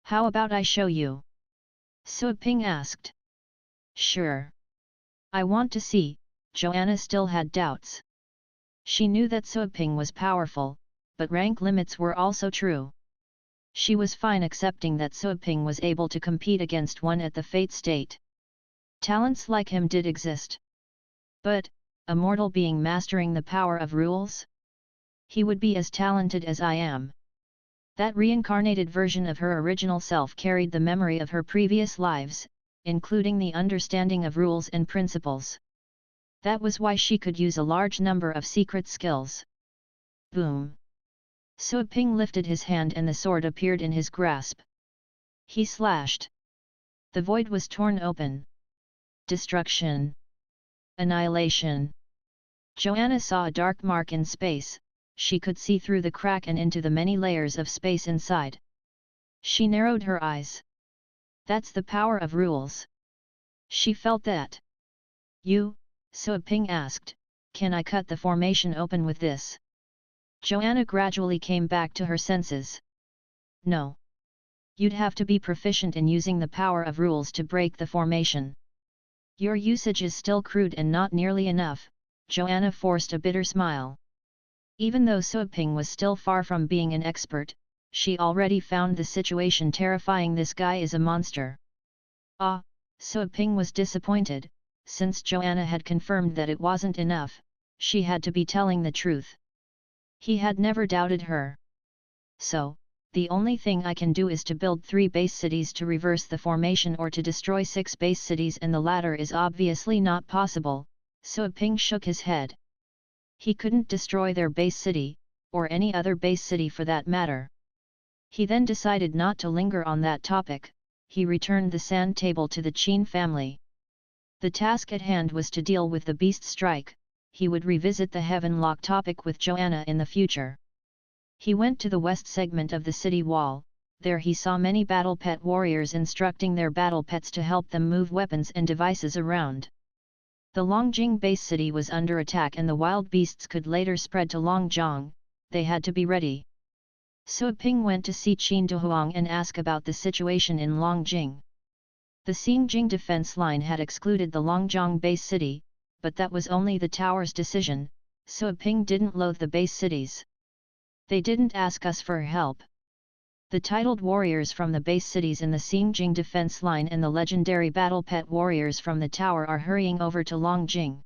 How about I show you? Sui Ping asked. Sure. I want to see. Joanna still had doubts. She knew that Sui Ping was powerful, but rank limits were also true. She was fine accepting that Sui Ping was able to compete against one at the Fate State. Talents like him did exist. But, a mortal being mastering the power of rules? He would be as talented as I am. That reincarnated version of her original self carried the memory of her previous lives, including the understanding of rules and principles. That was why she could use a large number of secret skills. Boom! Sua Ping lifted his hand and the sword appeared in his grasp. He slashed. The void was torn open. Destruction. Annihilation. Joanna saw a dark mark in space. She could see through the crack and into the many layers of space inside. She narrowed her eyes. That's the power of rules. She felt that. You, Sua Ping asked, can I cut the formation open with this? Joanna gradually came back to her senses. No. You'd have to be proficient in using the power of rules to break the formation. Your usage is still crude and not nearly enough. Joanna forced a bitter smile. Even though Sua Ping was still far from being an expert, she already found the situation terrifying. This guy is a monster. Ah, Sua Ping was disappointed. Since Joanna had confirmed that it wasn't enough, she had to be telling the truth. He had never doubted her. So, the only thing I can do is to build 3 base cities to reverse the formation or to destroy 6 base cities, and the latter is obviously not possible. Sua Ping shook his head. He couldn't destroy their base city, or any other base city for that matter. He then decided not to linger on that topic. He returned the sand table to the Qin family. The task at hand was to deal with the beast strike. He would revisit the Heaven Lock topic with Joanna in the future. He went to the west segment of the city wall. There he saw many battle pet warriors instructing their battle pets to help them move weapons and devices around. The Longjing base city was under attack and the wild beasts could later spread to Longjiang. They had to be ready. Sua Ping went to see Qin Dehuang and ask about the situation in Longjing. The Xingjing defense line had excluded the Longjiang base city, but that was only the tower's decision. Sua Ping didn't loathe the base cities. They didn't ask us for help. The titled warriors from the base cities in the Xingjing defense line and the legendary battle pet warriors from the tower are hurrying over to Longjing.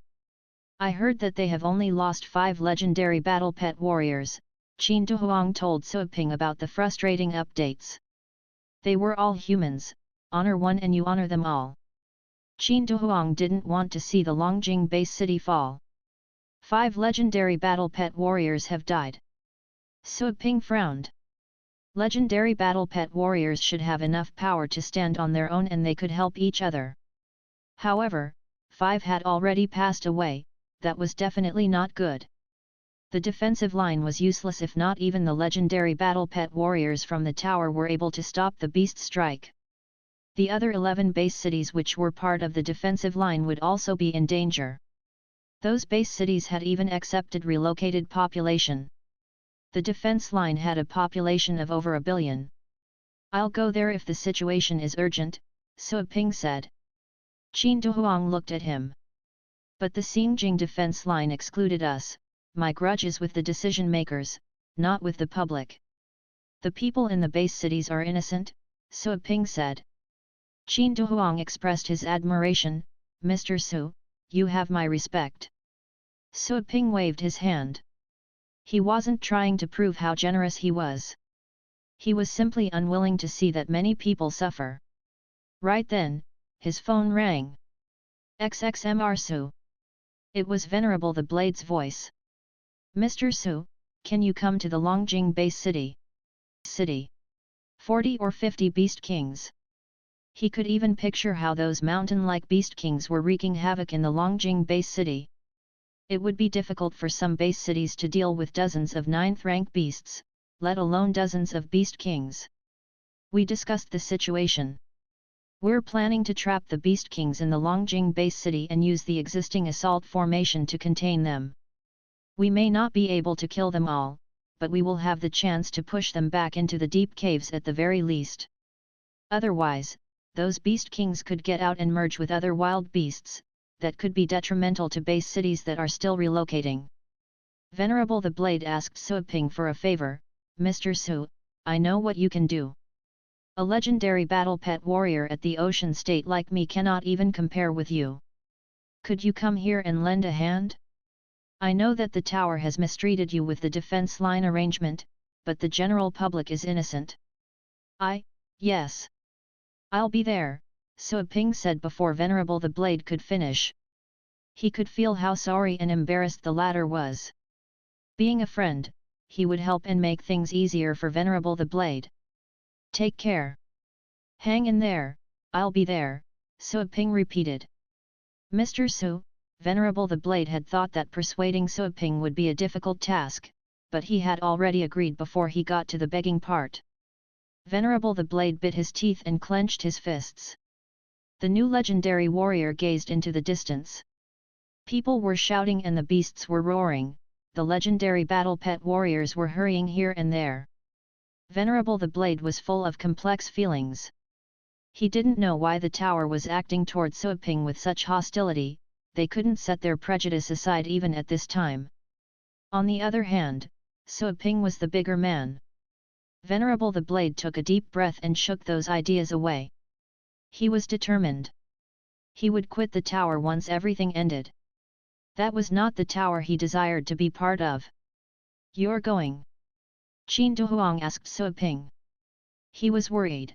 I heard that they have only lost 5 legendary battle pet warriors. Qin Dehuang told Sua Ping about the frustrating updates. They were all humans. Honor one and you honor them all. Qin Dehuang didn't want to see the Longjing base city fall. 5 legendary battle pet warriors have died. Sua Ping frowned. Legendary battle pet warriors should have enough power to stand on their own and they could help each other. However, 5 had already passed away. That was definitely not good. The defensive line was useless if not even the legendary battle pet warriors from the tower were able to stop the beast strike. The other 11 base cities which were part of the defensive line would also be in danger. Those base cities had even accepted relocated population. The defense line had a population of over 1 billion. I'll go there if the situation is urgent, Sua Ping said. Qin Dehuang looked at him. But the Xingjing defense line excluded us. My grudge is with the decision makers, not with the public. The people in the base cities are innocent, Sua Ping said. Qin Dehuang expressed his admiration. Mr. Su, you have my respect. Sua Ping waved his hand. He wasn't trying to prove how generous he was. He was simply unwilling to see that many people suffer. Right then, his phone rang. XXMR Su. It was Venerable the Blade's voice. Mr. Su, can you come to the Longjing base city? 40 or 50 beast kings. He could even picture how those mountain-like beast kings were wreaking havoc in the Longjing base city. It would be difficult for some base cities to deal with dozens of 9th-rank beasts, let alone dozens of beast kings. We discussed the situation. We're planning to trap the beast kings in the Longjing base city and use the existing assault formation to contain them. We may not be able to kill them all, but we will have the chance to push them back into the deep caves at the very least. Otherwise, those beast kings could get out and merge with other wild beasts. That could be detrimental to base cities that are still relocating. Venerable the Blade asked Sua Ping for a favor. Mr. Su, I know what you can do. A legendary battle pet warrior at the ocean state like me cannot even compare with you. Could you come here and lend a hand? I know that the tower has mistreated you with the defense line arrangement, but the general public is innocent. Yes. I'll be there, Sua Ping said before Venerable the Blade could finish. He could feel how sorry and embarrassed the latter was. Being a friend, he would help and make things easier for Venerable the Blade. Take care. Hang in there, I'll be there, Suaping repeated. Mr. Su, Venerable the Blade had thought that persuading Suaping would be a difficult task, but he had already agreed before he got to the begging part. Venerable the Blade bit his teeth and clenched his fists. The new legendary warrior gazed into the distance. People were shouting and the beasts were roaring, the legendary battle pet warriors were hurrying here and there. Venerable the Blade was full of complex feelings. He didn't know why the tower was acting toward Suaping with such hostility, they couldn't set their prejudice aside even at this time. On the other hand, Suaping was the bigger man. Venerable the Blade took a deep breath and shook those ideas away. He was determined. He would quit the tower once everything ended. That was not the tower he desired to be part of. You're going? Qin Duhuang asked Suaping. He was worried.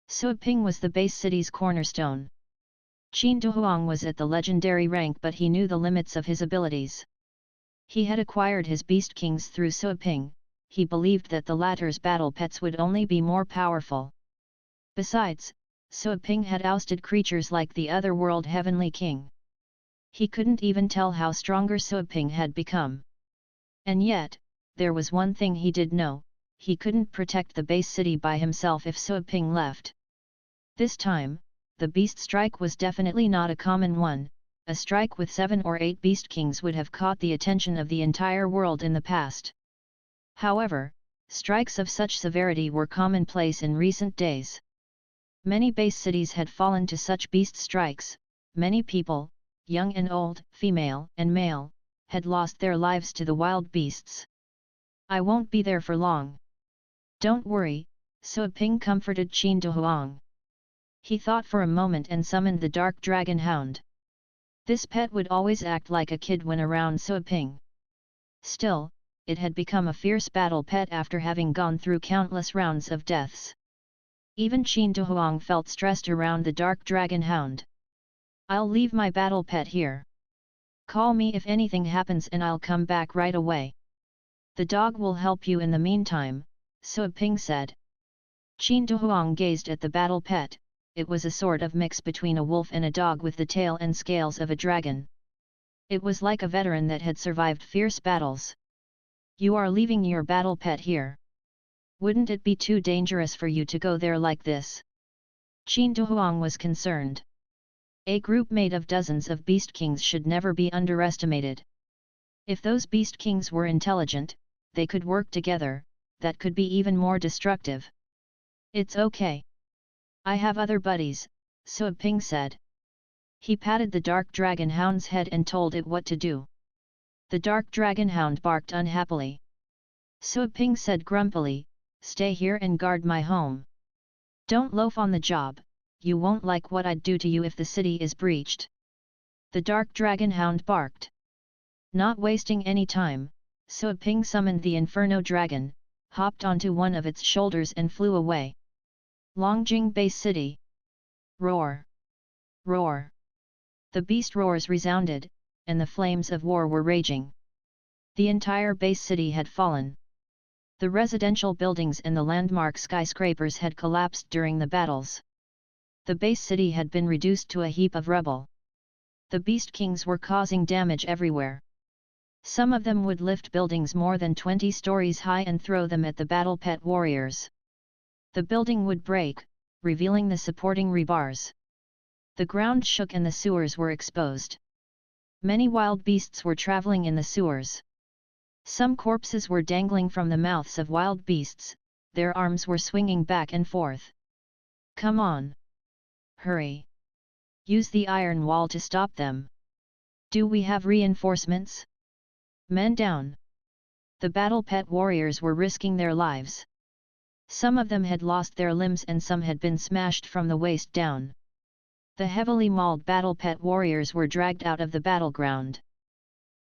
Suaping was the base city's cornerstone. Qin Duhuang was at the legendary rank but he knew the limits of his abilities. He had acquired his beast kings through Suaping, he believed that the latter's battle pets would only be more powerful. Besides, Suaping had ousted creatures like the otherworld Heavenly King. He couldn't even tell how stronger Suaping had become. And yet, there was one thing he did know, he couldn't protect the base city by himself if Suaping left. This time, the beast strike was definitely not a common one, a strike with 7 or 8 beast kings would have caught the attention of the entire world in the past. However, strikes of such severity were commonplace in recent days. Many base cities had fallen to such beast strikes, many people, young and old, female and male, had lost their lives to the wild beasts. I won't be there for long. Don't worry, Suaping comforted Qin Duhuang. He thought for a moment and summoned the dark dragon hound. This pet would always act like a kid when around Suaping. Still, it had become a fierce battle pet after having gone through countless rounds of deaths. Even Qin Duhuang felt stressed around the dark dragon hound. I'll leave my battle pet here. Call me if anything happens and I'll come back right away. The dog will help you in the meantime, Suaping said. Qin Duhuang gazed at the battle pet, it was a sort of mix between a wolf and a dog with the tail and scales of a dragon. It was like a veteran that had survived fierce battles. You are leaving your battle pet here. Wouldn't it be too dangerous for you to go there like this? Qin Duhuang was concerned. A group made of dozens of beast kings should never be underestimated. If those beast kings were intelligent, they could work together, that could be even more destructive. It's okay. I have other buddies, Suaping said. He patted the dark dragon hound's head and told it what to do. The dark dragon hound barked unhappily. Suaping said grumpily, stay here and guard my home. Don't loaf on the job, you won't like what I'd do to you if the city is breached. The dark dragon hound barked. Not wasting any time, Suaping summoned the Inferno Dragon, hopped onto one of its shoulders and flew away. Longjing Base City. Roar! Roar! The beast roars resounded, and the flames of war were raging. The entire base city had fallen. The residential buildings and the landmark skyscrapers had collapsed during the battles. The base city had been reduced to a heap of rubble. The beast kings were causing damage everywhere. Some of them would lift buildings more than 20 stories high and throw them at the battle pet warriors. The building would break, revealing the supporting rebars. The ground shook and the sewers were exposed. Many wild beasts were traveling in the sewers. Some corpses were dangling from the mouths of wild beasts, their arms were swinging back and forth. Come on! Hurry! Use the iron wall to stop them. Do we have reinforcements? Men down! The battle pet warriors were risking their lives. Some of them had lost their limbs and some had been smashed from the waist down. The heavily mauled battle pet warriors were dragged out of the battleground.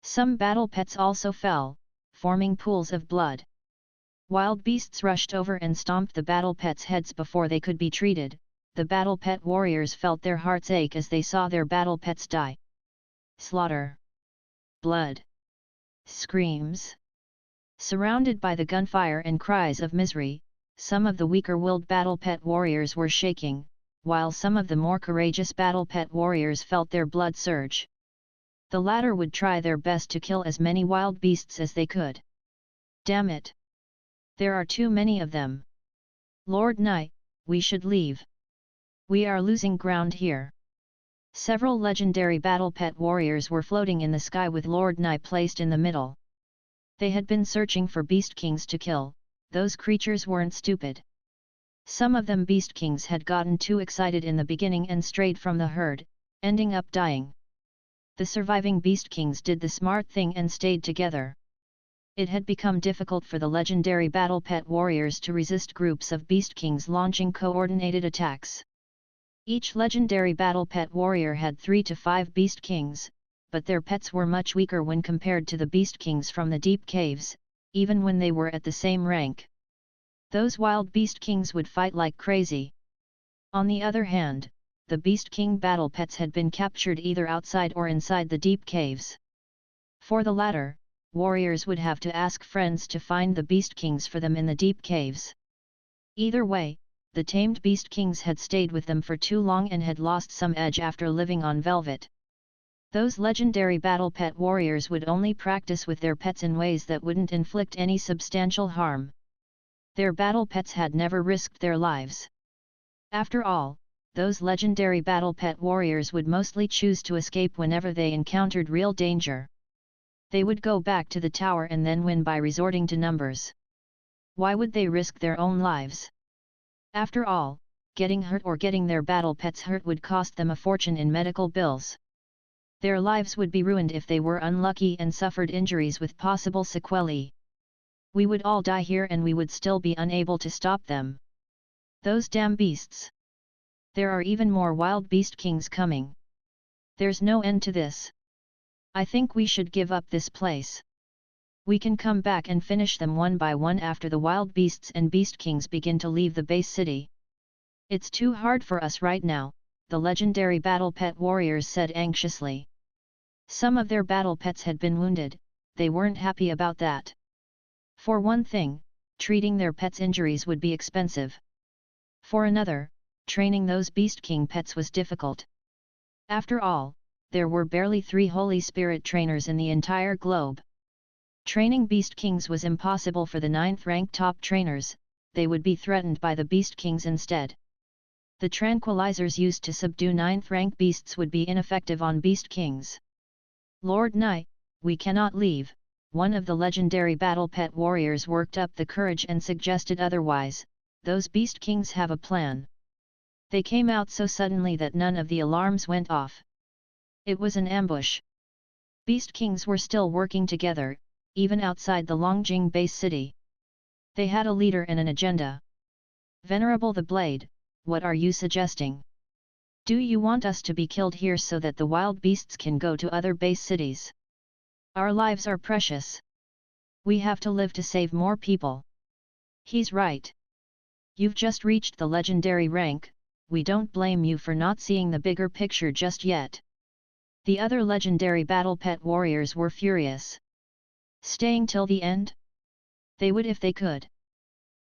Some battle pets also fell, forming pools of blood. Wild beasts rushed over and stomped the battle pets' heads before they could be treated. The battle pet warriors felt their hearts ache as they saw their battle pets die. Slaughter! Blood! Screams! Surrounded by the gunfire and cries of misery, some of the weaker-willed battle pet warriors were shaking, while some of the more courageous battle pet warriors felt their blood surge. The latter would try their best to kill as many wild beasts as they could. Damn it! There are too many of them. Lord Knight, we should leave. We are losing ground here. Several legendary battle pet warriors were floating in the sky with Lord Knight placed in the middle. They had been searching for beast kings to kill. Those creatures weren't stupid. Some of them beast kings had gotten too excited in the beginning and strayed from the herd, ending up dying. The surviving beast kings did the smart thing and stayed together. It had become difficult for the legendary battle pet warriors to resist groups of beast kings launching coordinated attacks. Each legendary battle pet warrior had 3 to 5 beast kings, but their pets were much weaker when compared to the beast kings from the deep caves, even when they were at the same rank. Those wild beast kings would fight like crazy. On the other hand, the beast king battle pets had been captured either outside or inside the deep caves. For the latter, warriors would have to ask friends to find the beast kings for them in the deep caves. Either way, the tamed beast kings had stayed with them for too long and had lost some edge after living on velvet. Those legendary battle pet warriors would only practice with their pets in ways that wouldn't inflict any substantial harm. Their battle pets had never risked their lives. After all, those legendary battle pet warriors would mostly choose to escape whenever they encountered real danger. They would go back to the tower and then win by resorting to numbers. Why would they risk their own lives? After all, getting hurt or getting their battle pets hurt would cost them a fortune in medical bills. Their lives would be ruined if they were unlucky and suffered injuries with possible sequelae. We would all die here and we would still be unable to stop them. Those damn beasts! There are even more wild beast kings coming. There's no end to this. I think we should give up this place. We can come back and finish them one by one after the wild beasts and beast kings begin to leave the base city. It's too hard for us right now, the legendary battle pet warriors said anxiously. Some of their battle pets had been wounded, they weren't happy about that. For one thing, treating their pets' injuries would be expensive. For another, training those beast king pets was difficult. After all, there were barely 3 Holy Spirit trainers in the entire globe. Training beast kings was impossible for the 9th rank top trainers, they would be threatened by the beast kings instead. The tranquilizers used to subdue 9th rank beasts would be ineffective on beast kings. Lord Knight, we cannot leave, one of the legendary battle pet warriors worked up the courage and suggested otherwise. Those beast kings have a plan. They came out so suddenly that none of the alarms went off. It was an ambush. Beast kings were still working together, even outside the Longjing base city. They had a leader and an agenda. Venerable the Blade, what are you suggesting? Do you want us to be killed here so that the wild beasts can go to other base cities? Our lives are precious. We have to live to save more people. He's right. You've just reached the legendary rank, we don't blame you for not seeing the bigger picture just yet. The other legendary battle pet warriors were furious. Staying till the end? They would if they could.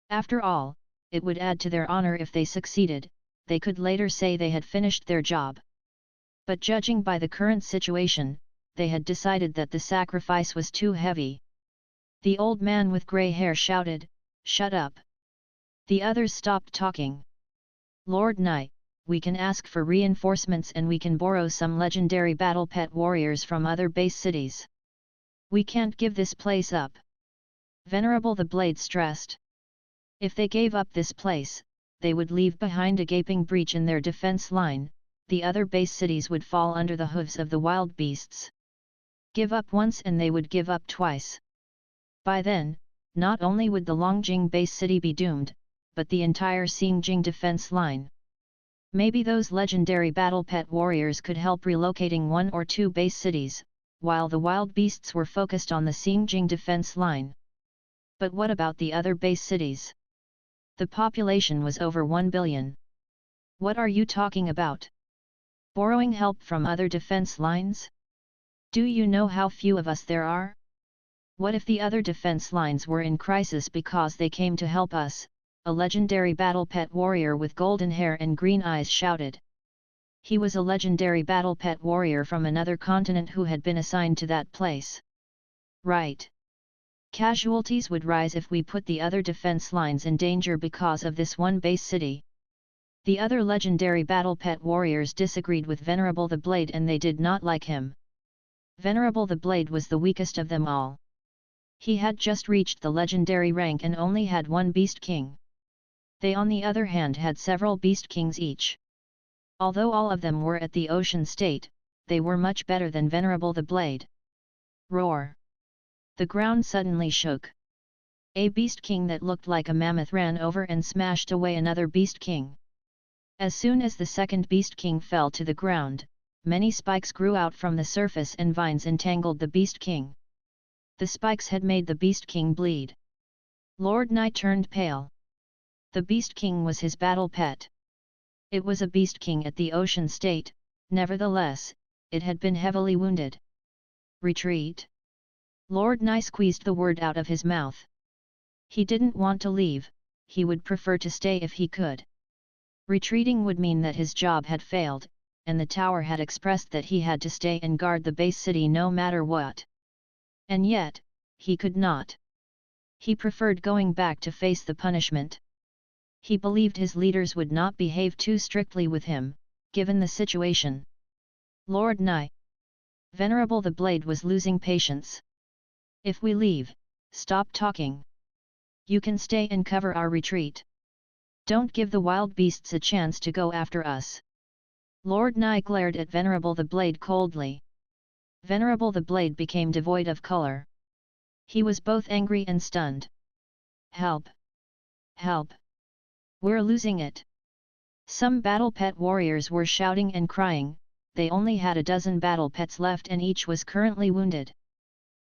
After all, it would add to their honor if they succeeded, they could later say they had finished their job. But judging by the current situation, they had decided that the sacrifice was too heavy. The old man with grey hair shouted, "Shut up!" The others stopped talking. Lord Knight, we can ask for reinforcements and we can borrow some legendary battle pet warriors from other base cities. We can't give this place up. Venerable the Blade stressed. If they gave up this place, they would leave behind a gaping breach in their defense line, the other base cities would fall under the hooves of the wild beasts. Give up once and they would give up twice. By then, not only would the Longjing base city be doomed, but the entire Xingjing defense line. Maybe those legendary battle pet warriors could help relocating 1 or 2 base cities, while the wild beasts were focused on the Xingjing defense line. But what about the other base cities? The population was over 1 billion. What are you talking about? Borrowing help from other defense lines? Do you know how few of us there are? What if the other defense lines were in crisis because they came to help us? A legendary battle pet warrior with golden hair and green eyes shouted. He was a legendary battle pet warrior from another continent who had been assigned to that place. Right. Casualties would rise if we put the other defense lines in danger because of this one base city. The other legendary battle pet warriors disagreed with Venerable the Blade and they did not like him. Venerable the Blade was the weakest of them all. He had just reached the legendary rank and only had one Beast King. They on the other hand had several Beast Kings each. Although all of them were at the ocean state, they were much better than Venerable the Blade. Roar! The ground suddenly shook. A Beast King that looked like a mammoth ran over and smashed away another Beast King. As soon as the second Beast King fell to the ground, many spikes grew out from the surface and vines entangled the Beast King. The spikes had made the Beast King bleed. Lord Knight turned pale. The Beast King was his battle pet. It was a Beast King at the ocean state, nevertheless, it had been heavily wounded. Retreat? Lord Nye squeezed the word out of his mouth. He didn't want to leave, he would prefer to stay if he could. Retreating would mean that his job had failed, and the tower had expressed that he had to stay and guard the base city no matter what. And yet, he could not. He preferred going back to face the punishment. He believed his leaders would not behave too strictly with him, given the situation. Lord Nye. Venerable the Blade was losing patience. If we leave, stop talking. You can stay and cover our retreat. Don't give the wild beasts a chance to go after us. Lord Nye glared at Venerable the Blade coldly. Venerable the Blade became devoid of color. He was both angry and stunned. Help! Help! We're losing it! Some battle pet warriors were shouting and crying. They only had a dozen battle pets left and each was currently wounded.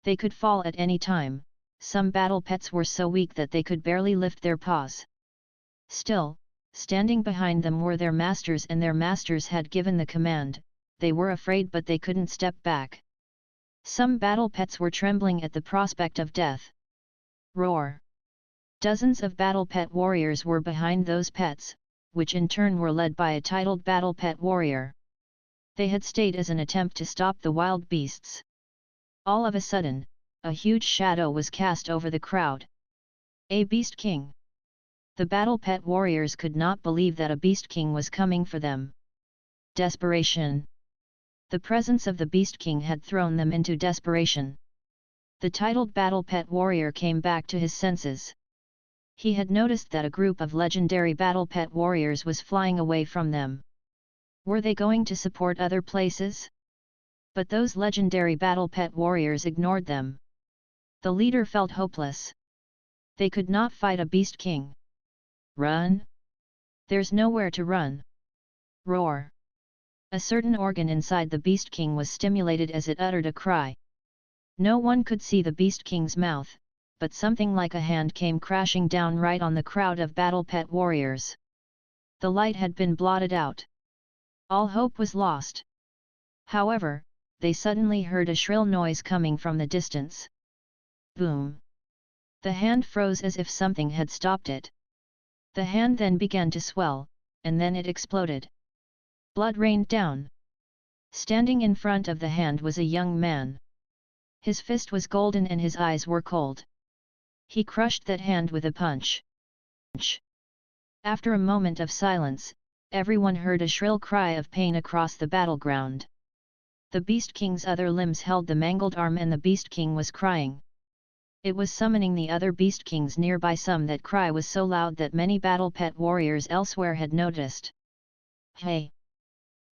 They could fall at any time. Some battle pets were so weak that they could barely lift their paws. Still, standing behind them were their masters and their masters had given the command. They were afraid but they couldn't step back. Some battle pets were trembling at the prospect of death. Roar! Dozens of battle pet warriors were behind those pets, which in turn were led by a titled battle pet warrior. They had stayed as an attempt to stop the wild beasts. All of a sudden, a huge shadow was cast over the crowd. A Beast King! The battle pet warriors could not believe that a Beast King was coming for them. Desperation! The presence of the Beast King had thrown them into desperation. The titled battle pet warrior came back to his senses. He had noticed that a group of legendary battle pet warriors was flying away from them. Were they going to support other places? But those legendary battle pet warriors ignored them. The leader felt hopeless. They could not fight a Beast King. Run? There's nowhere to run. Roar! A certain organ inside the Beast King was stimulated as it uttered a cry. No one could see the Beast King's mouth, but something like a hand came crashing down right on the crowd of battle pet warriors. The light had been blotted out. All hope was lost. However, they suddenly heard a shrill noise coming from the distance. Boom! The hand froze as if something had stopped it. The hand then began to swell, and then it exploded. Blood rained down. Standing in front of the hand was a young man. His fist was golden and his eyes were cold. He crushed that hand with a punch. After a moment of silence, everyone heard a shrill cry of pain across the battleground. The Beast King's other limbs held the mangled arm and the Beast King was crying. It was summoning the other Beast Kings nearby. Some that cry was so loud that many battle pet warriors elsewhere had noticed. Hey!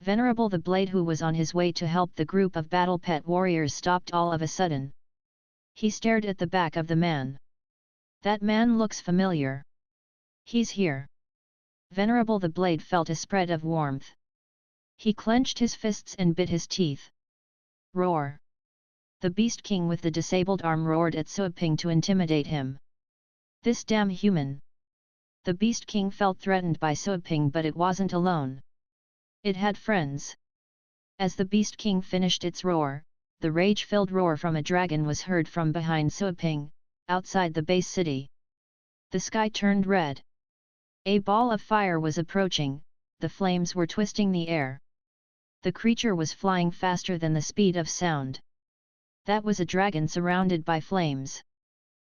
Venerable the Blade, who was on his way to help the group of battle pet warriors, stopped all of a sudden. He stared at the back of the man. That man looks familiar. He's here. Venerable the Blade felt a spread of warmth. He clenched his fists and bit his teeth. Roar! The Beast King with the disabled arm roared at Suaping to intimidate him. This damn human! The Beast King felt threatened by Suaping, but it wasn't alone. It had friends. As the Beast King finished its roar, the rage-filled roar from a dragon was heard from behind Suaping, outside the base city. The sky turned red. A ball of fire was approaching, the flames were twisting the air. The creature was flying faster than the speed of sound. That was a dragon surrounded by flames.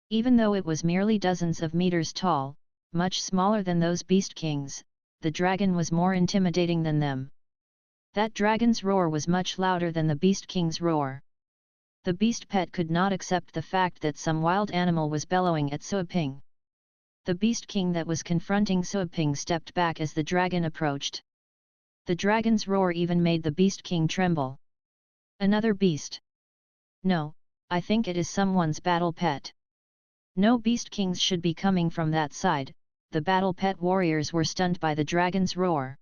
Even though it was merely dozens of meters tall, much smaller than those beast kings, the dragon was more intimidating than them. That dragon's roar was much louder than the beast king's roar. The beast pet could not accept the fact that some wild animal was bellowing at Suaping. The beast king that was confronting Suaping stepped back as the dragon approached. The dragon's roar even made the beast king tremble. Another beast. No, I think it is someone's battle pet. No beast kings should be coming from that side. The battle pet warriors were stunned by the dragon's roar.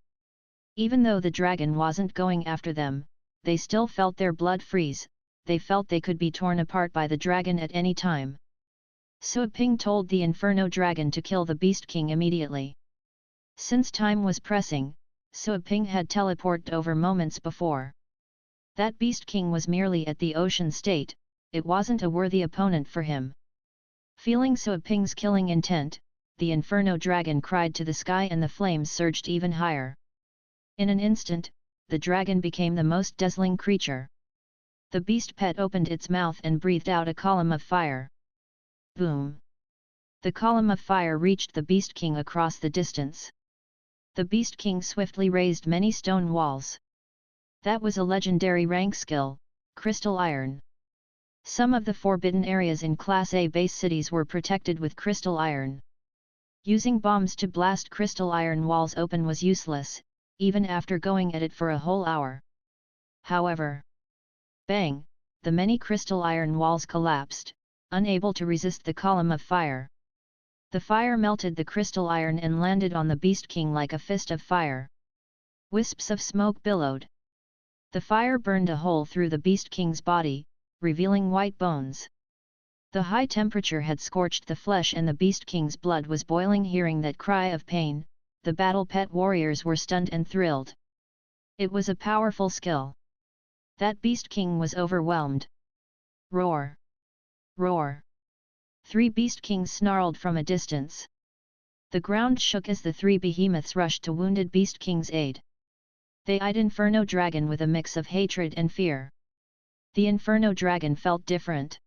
Even though the dragon wasn't going after them, they still felt their blood freeze. They felt they could be torn apart by the dragon at any time. Suaping told the Inferno Dragon to kill the Beast King immediately. Since time was pressing, Suaping had teleported over moments before. That Beast King was merely at the ocean state, it wasn't a worthy opponent for him. Feeling Suaping's killing intent, the Inferno Dragon cried to the sky and the flames surged even higher. In an instant, the dragon became the most dazzling creature. The beast pet opened its mouth and breathed out a column of fire. Boom! The column of fire reached the Beast King across the distance. The Beast King swiftly raised many stone walls. That was a legendary rank skill, crystal iron. Some of the forbidden areas in Class A base cities were protected with crystal iron. Using bombs to blast crystal iron walls open was useless, even after going at it for a whole hour. However, bang! The many crystal iron walls collapsed, unable to resist the column of fire. The fire melted the crystal iron and landed on the Beast King like a fist of fire. Wisps of smoke billowed. The fire burned a hole through the Beast King's body, revealing white bones. The high temperature had scorched the flesh and the Beast King's blood was boiling. Hearing that cry of pain, the battle pet warriors were stunned and thrilled. It was a powerful skill. That Beast King was overwhelmed. Roar! Roar! 3 Beast Kings snarled from a distance. The ground shook as the 3 behemoths rushed to wounded Beast King's aid. They eyed Inferno Dragon with a mix of hatred and fear. The Inferno Dragon felt different.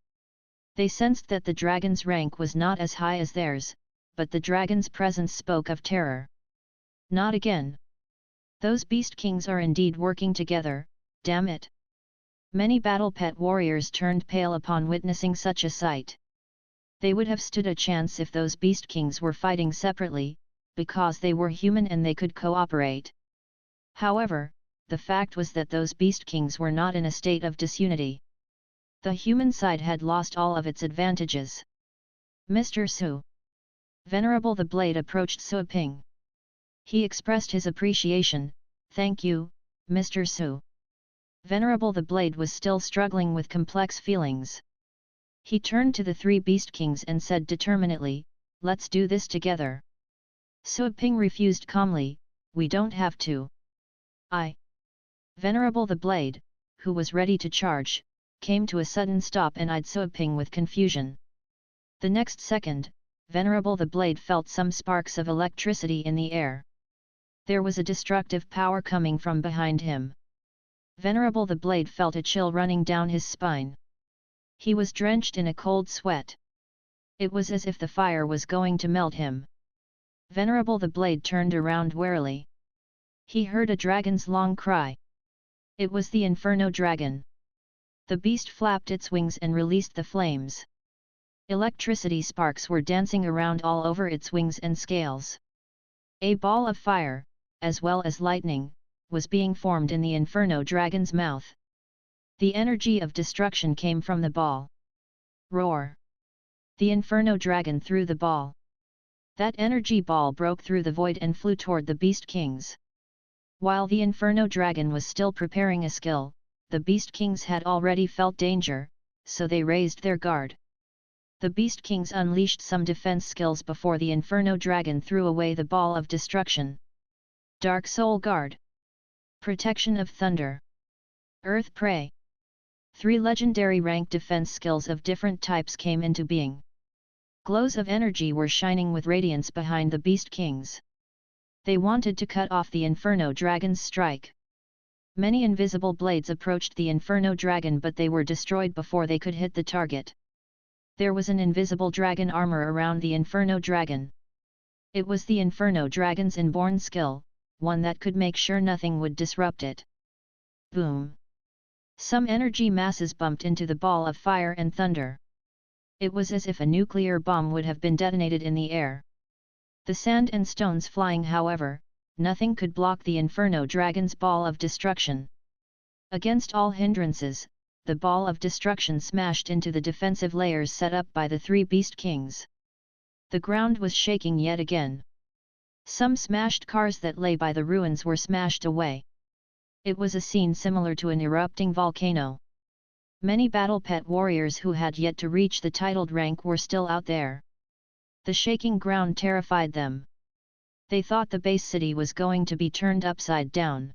They sensed that the dragon's rank was not as high as theirs, but the dragon's presence spoke of terror. Not again. Those Beast Kings are indeed working together, damn it. Many battle pet warriors turned pale upon witnessing such a sight. They would have stood a chance if those Beast Kings were fighting separately, because they were human and they could cooperate. However, the fact was that those Beast Kings were not in a state of disunity. The human side had lost all of its advantages. Mr. Su. Venerable the Blade approached Suaping. He expressed his appreciation, "Thank you, Mr. Su." Venerable the Blade was still struggling with complex feelings. He turned to the 3 Beast Kings and said determinedly, "Let's do this together." Suaping refused calmly, "We don't have to." Venerable the Blade, who was ready to charge, came to a sudden stop and eyed Suaping with confusion. The next second, Venerable the Blade felt some sparks of electricity in the air. There was a destructive power coming from behind him. Venerable the Blade felt a chill running down his spine. He was drenched in a cold sweat. It was as if the fire was going to melt him. Venerable the Blade turned around warily. He heard a dragon's long cry. It was the Inferno Dragon. The beast flapped its wings and released the flames. Electricity sparks were dancing around all over its wings and scales. A ball of fire, as well as lightning, was being formed in the Inferno Dragon's mouth. The energy of destruction came from the ball. Roar! The Inferno Dragon threw the ball. That energy ball broke through the void and flew toward the Beast Kings. While the Inferno Dragon was still preparing a skill, the Beast Kings had already felt danger, so they raised their guard. The Beast Kings unleashed some defense skills before the Inferno Dragon threw away the ball of destruction. Dark Soul Guard. Protection of Thunder. Earth Prey. 3 legendary rank defense skills of different types came into being. Glows of energy were shining with radiance behind the Beast Kings. They wanted to cut off the Inferno Dragon's strike. Many invisible blades approached the Inferno Dragon, but they were destroyed before they could hit the target. There was an invisible dragon armor around the Inferno Dragon. It was the Inferno Dragon's inborn skill, one that could make sure nothing would disrupt it. Boom! Some energy masses bumped into the ball of fire and thunder. It was as if a nuclear bomb would have been detonated in the air. The sand and stones flying, however, nothing could block the Inferno Dragon's ball of destruction. Against all hindrances, the ball of destruction smashed into the defensive layers set up by the 3 Beast Kings. The ground was shaking yet again. Some smashed cars that lay by the ruins were smashed away. It was a scene similar to an erupting volcano. Many battle pet warriors who had yet to reach the titled rank were still out there. The shaking ground terrified them. They thought the base city was going to be turned upside down.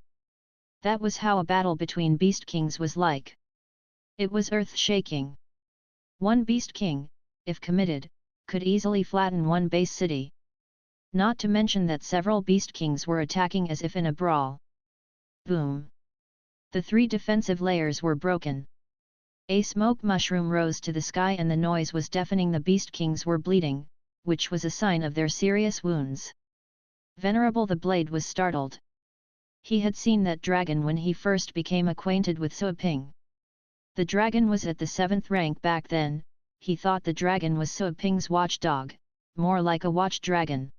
That was how a battle between Beast Kings was like. It was earth-shaking. One Beast King, if committed, could easily flatten one base city. Not to mention that several Beast Kings were attacking as if in a brawl. Boom! The 3 defensive layers were broken. A smoke mushroom rose to the sky and the noise was deafening. The Beast Kings were bleeding, which was a sign of their serious wounds. Venerable the Blade was startled. He had seen that dragon when he first became acquainted with Suaping. The dragon was at the 7th rank back then. He thought the dragon was Suaping's watchdog, more like a watch dragon.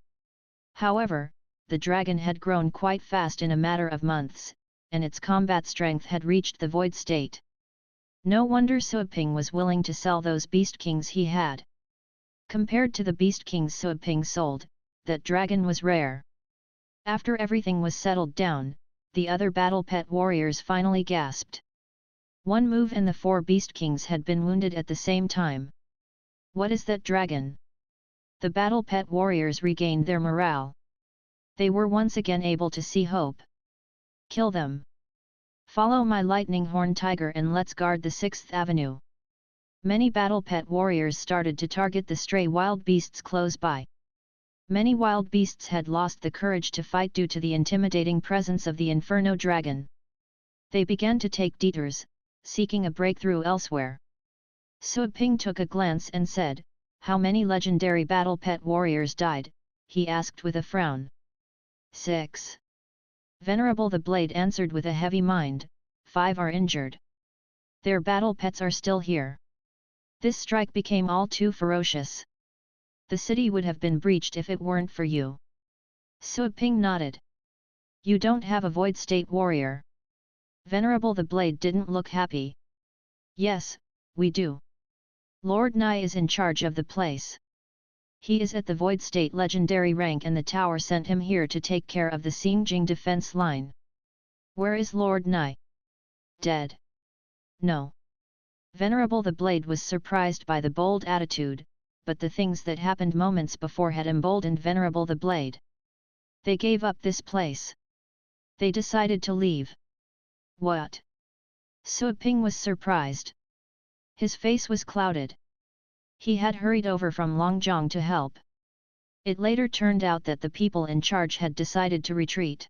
However, the dragon had grown quite fast in a matter of months, and its combat strength had reached the void state. No wonder Suaping was willing to sell those Beast Kings he had. Compared to the Beast Kings Suaping sold, that dragon was rare. After everything was settled down, the other battle pet warriors finally gasped. One move and the 4 Beast Kings had been wounded at the same time. What is that dragon? The battle pet warriors regained their morale. They were once again able to see hope. Kill them. Follow my lightning horn tiger and let's guard the 6th Avenue. Many battle pet warriors started to target the stray wild beasts close by. Many wild beasts had lost the courage to fight due to the intimidating presence of the Inferno Dragon. They began to take detours, seeking a breakthrough elsewhere. Suaping took a glance and said, "How many legendary battle pet warriors died?" he asked with a frown. 6. Venerable the Blade answered with a heavy mind, 5 are injured. Their battle pets are still here. This strike became all too ferocious. The city would have been breached if it weren't for you. Suaping nodded. You don't have a void state warrior. Venerable the Blade didn't look happy. Yes, we do. Lord Nai is in charge of the place. He is at the void state legendary rank and the tower sent him here to take care of the Xingjing defense line. Where is Lord Nai? Dead. No. Venerable the Blade was surprised by the bold attitude, but the things that happened moments before had emboldened Venerable the Blade. They gave up this place. They decided to leave. What? Suaping was surprised. His face was clouded. He had hurried over from Longjiang to help. It later turned out that the people in charge had decided to retreat.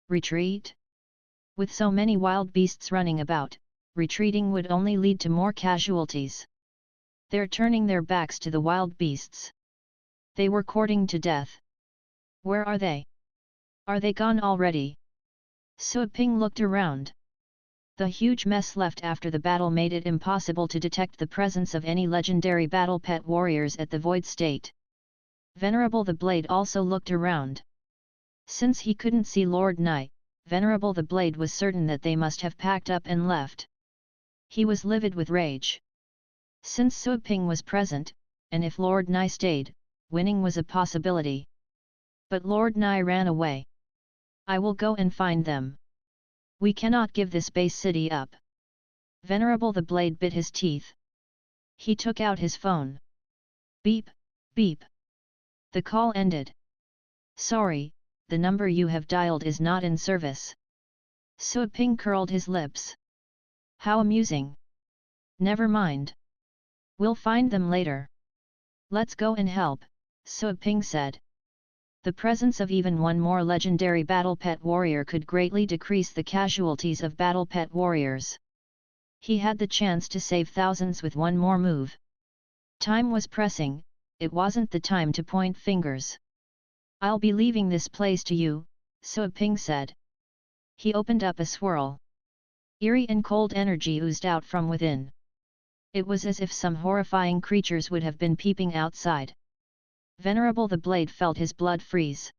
Retreat? With so many wild beasts running about, retreating would only lead to more casualties. They're turning their backs to the wild beasts. They were courting to death. Where are they? Are they gone already? Suaping looked around. The huge mess left after the battle made it impossible to detect the presence of any legendary battle pet warriors at the void state. Venerable the Blade also looked around. Since he couldn't see Lord Nai, Venerable the Blade was certain that they must have packed up and left. He was livid with rage. Since Suaping was present, and if Lord Nai stayed, winning was a possibility. But Lord Nai ran away. I will go and find them. We cannot give this base city up. Venerable the Blade bit his teeth. He took out his phone. Beep, beep. The call ended. Sorry, the number you have dialed is not in service. Suaping curled his lips. How amusing. Never mind. We'll find them later. Let's go and help, Sui Ping said. The presence of even one more legendary battle pet warrior could greatly decrease the casualties of battle pet warriors. He had the chance to save thousands with one more move. Time was pressing, it wasn't the time to point fingers. I'll be leaving this place to you, Sui Ping said. He opened up a swirl. Eerie and cold energy oozed out from within. It was as if some horrifying creatures would have been peeping outside. Venerable the Blade felt his blood freeze.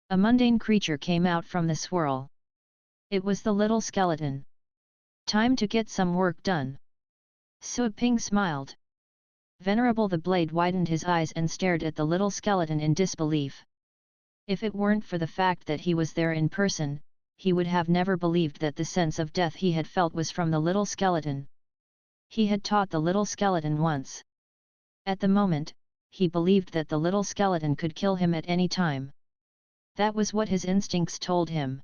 A mundane creature came out from the swirl. It was the little skeleton. Time to get some work done. Sui Ping smiled. Venerable the Blade widened his eyes and stared at the little skeleton in disbelief. If it weren't for the fact that he was there in person, he would have never believed that the sense of death he had felt was from the little skeleton. He had taught the little skeleton once. At the moment, he believed that the little skeleton could kill him at any time. That was what his instincts told him.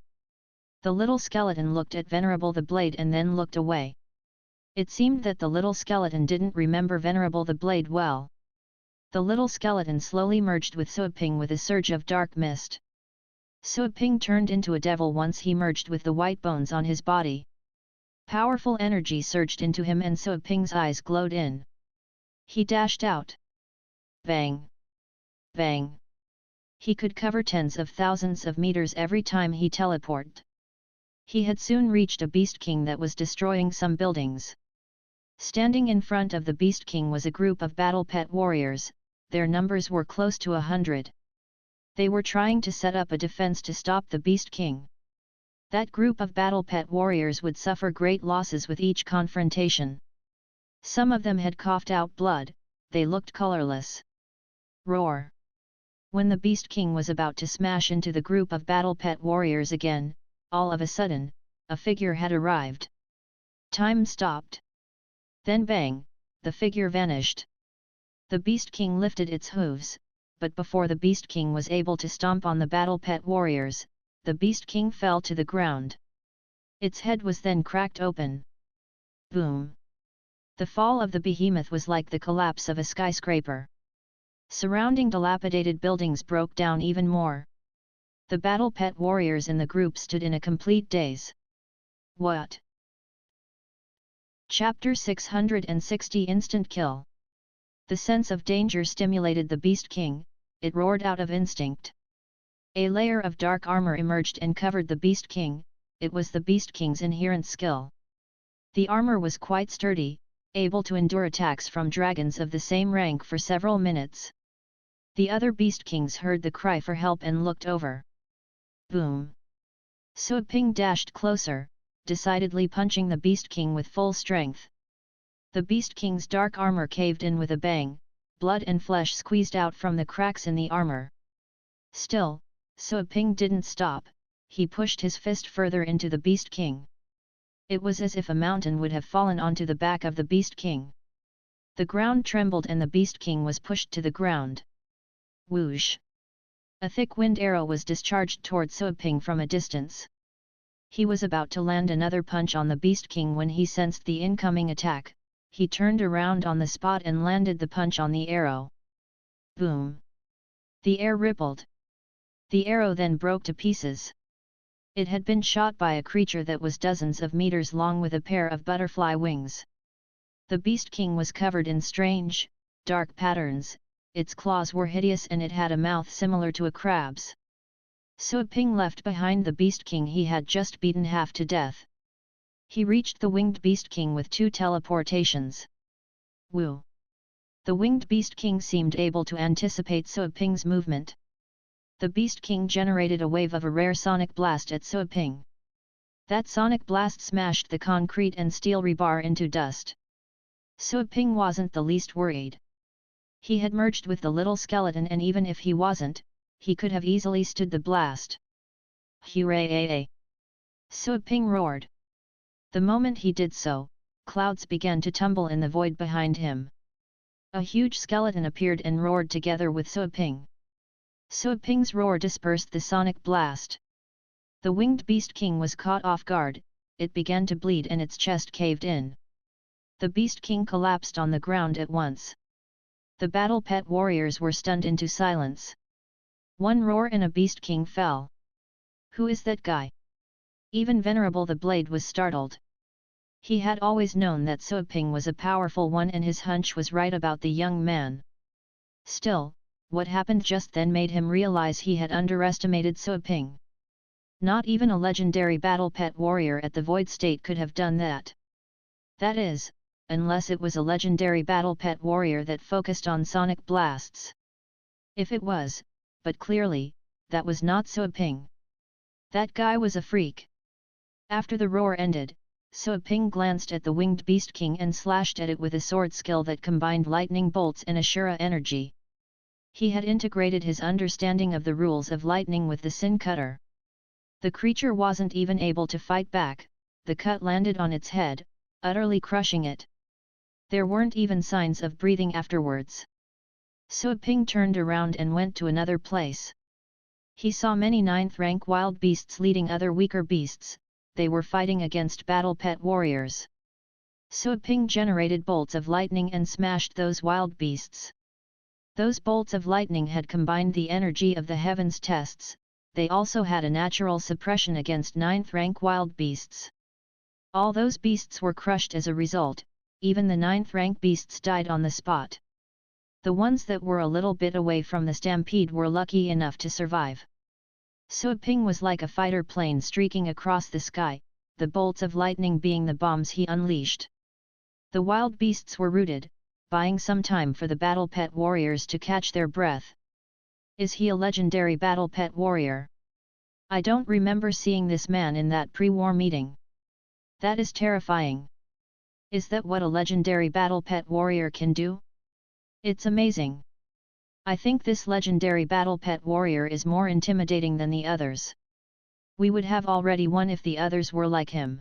The little skeleton looked at Venerable the Blade and then looked away. It seemed that the little skeleton didn't remember Venerable the Blade well. The little skeleton slowly merged with Sui Ping with a surge of dark mist. Sui Ping turned into a devil once he merged with the white bones on his body. Powerful energy surged into him and Sui Ping's eyes glowed in. He dashed out. Bang! Bang! He could cover tens of thousands of meters every time he teleported. He had soon reached a Beast King that was destroying some buildings. Standing in front of the Beast King was a group of battle pet warriors, their numbers were close to 100. They were trying to set up a defense to stop the Beast King. That group of battle pet warriors would suffer great losses with each confrontation. Some of them had coughed out blood, they looked colorless. Roar! When the Beast King was about to smash into the group of battle pet warriors again, all of a sudden, a figure had arrived. Time stopped. Then bang, the figure vanished. The Beast King lifted its hooves, but before the Beast King was able to stomp on the battle pet warriors, the Beast King fell to the ground. Its head was then cracked open. Boom! The fall of the behemoth was like the collapse of a skyscraper. Surrounding dilapidated buildings broke down even more. The battle pet warriors in the group stood in a complete daze. What? Chapter 660 Instant Kill. The sense of danger stimulated the Beast King, it roared out of instinct. A layer of dark armor emerged and covered the Beast King, it was the Beast King's inherent skill. The armor was quite sturdy, able to endure attacks from dragons of the same rank for several minutes. The other Beast Kings heard the cry for help and looked over. Boom! Sui Ping dashed closer, decidedly punching the Beast King with full strength. The Beast King's dark armor caved in with a bang, blood and flesh squeezed out from the cracks in the armor. Still, Sui Ping didn't stop, he pushed his fist further into the Beast King. It was as if a mountain would have fallen onto the back of the Beast King. The ground trembled and the Beast King was pushed to the ground. Whoosh! A thick wind arrow was discharged toward Sui Ping from a distance. He was about to land another punch on the Beast King when he sensed the incoming attack. He turned around on the spot and landed the punch on the arrow. Boom! The air rippled. The arrow then broke to pieces. It had been shot by a creature that was dozens of meters long with a pair of butterfly wings. The Beast King was covered in strange, dark patterns, its claws were hideous and it had a mouth similar to a crab's. Sui Ping left behind the Beast King he had just beaten half to death. He reached the winged Beast King with 2 teleportations. Woo! The winged Beast King seemed able to anticipate Sui Ping's movement. The Beast King generated a wave of a rare sonic blast at Sui Ping. That sonic blast smashed the concrete and steel rebar into dust. Sui Ping wasn't the least worried. He had merged with the little skeleton and even if he wasn't, he could have easily stood the blast. Hooray! Sui Ping roared. The moment he did so, clouds began to tumble in the void behind him. A huge skeleton appeared and roared together with Sui Ping. Sui Ping's roar dispersed the sonic blast. The winged Beast King was caught off guard, it began to bleed and its chest caved in. The Beast King collapsed on the ground at once. The battle pet warriors were stunned into silence. One roar and a Beast King fell. Who is that guy? Even Venerable the Blade was startled. He had always known that Suaping was a powerful one and his hunch was right about the young man. Still, what happened just then made him realize he had underestimated Suaping. Not even a legendary battle pet warrior at the Void State could have done that. That is, unless it was a legendary battle pet warrior that focused on sonic blasts. If it was, but clearly, that was not Suaping. That guy was a freak. After the roar ended, Suaping glanced at the winged Beast King and slashed at it with a sword skill that combined lightning bolts and Ashura energy. He had integrated his understanding of the rules of lightning with the Sin Cutter. The creature wasn't even able to fight back, the cut landed on its head, utterly crushing it. There weren't even signs of breathing afterwards. Suaping turned around and went to another place. He saw many 9th rank wild beasts leading other weaker beasts. They were fighting against battle pet warriors. Suaping generated bolts of lightning and smashed those wild beasts. Those bolts of lightning had combined the energy of the heavens tests, they also had a natural suppression against 9th rank wild beasts. All those beasts were crushed as a result, even the 9th rank beasts died on the spot. The ones that were a little bit away from the stampede were lucky enough to survive. Suaping was like a fighter plane streaking across the sky, the bolts of lightning being the bombs he unleashed. The wild beasts were rooted, buying some time for the battle pet warriors to catch their breath. Is he a legendary battle pet warrior? I don't remember seeing this man in that pre-war meeting. That is terrifying. Is that what a legendary battle pet warrior can do? It's amazing. I think this legendary battle pet warrior is more intimidating than the others. We would have already won if the others were like him.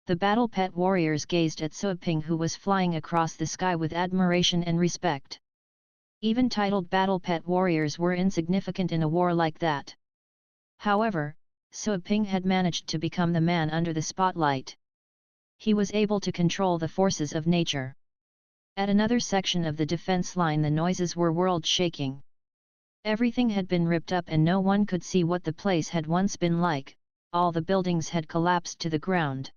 The battle pet warriors gazed at Suaping, who was flying across the sky, with admiration and respect. Even titled battle pet warriors were insignificant in a war like that. However, Suaping had managed to become the man under the spotlight. He was able to control the forces of nature. At another section of the defense line, the noises were world-shaking. Everything had been ripped up and no one could see what the place had once been like, all the buildings had collapsed to the ground.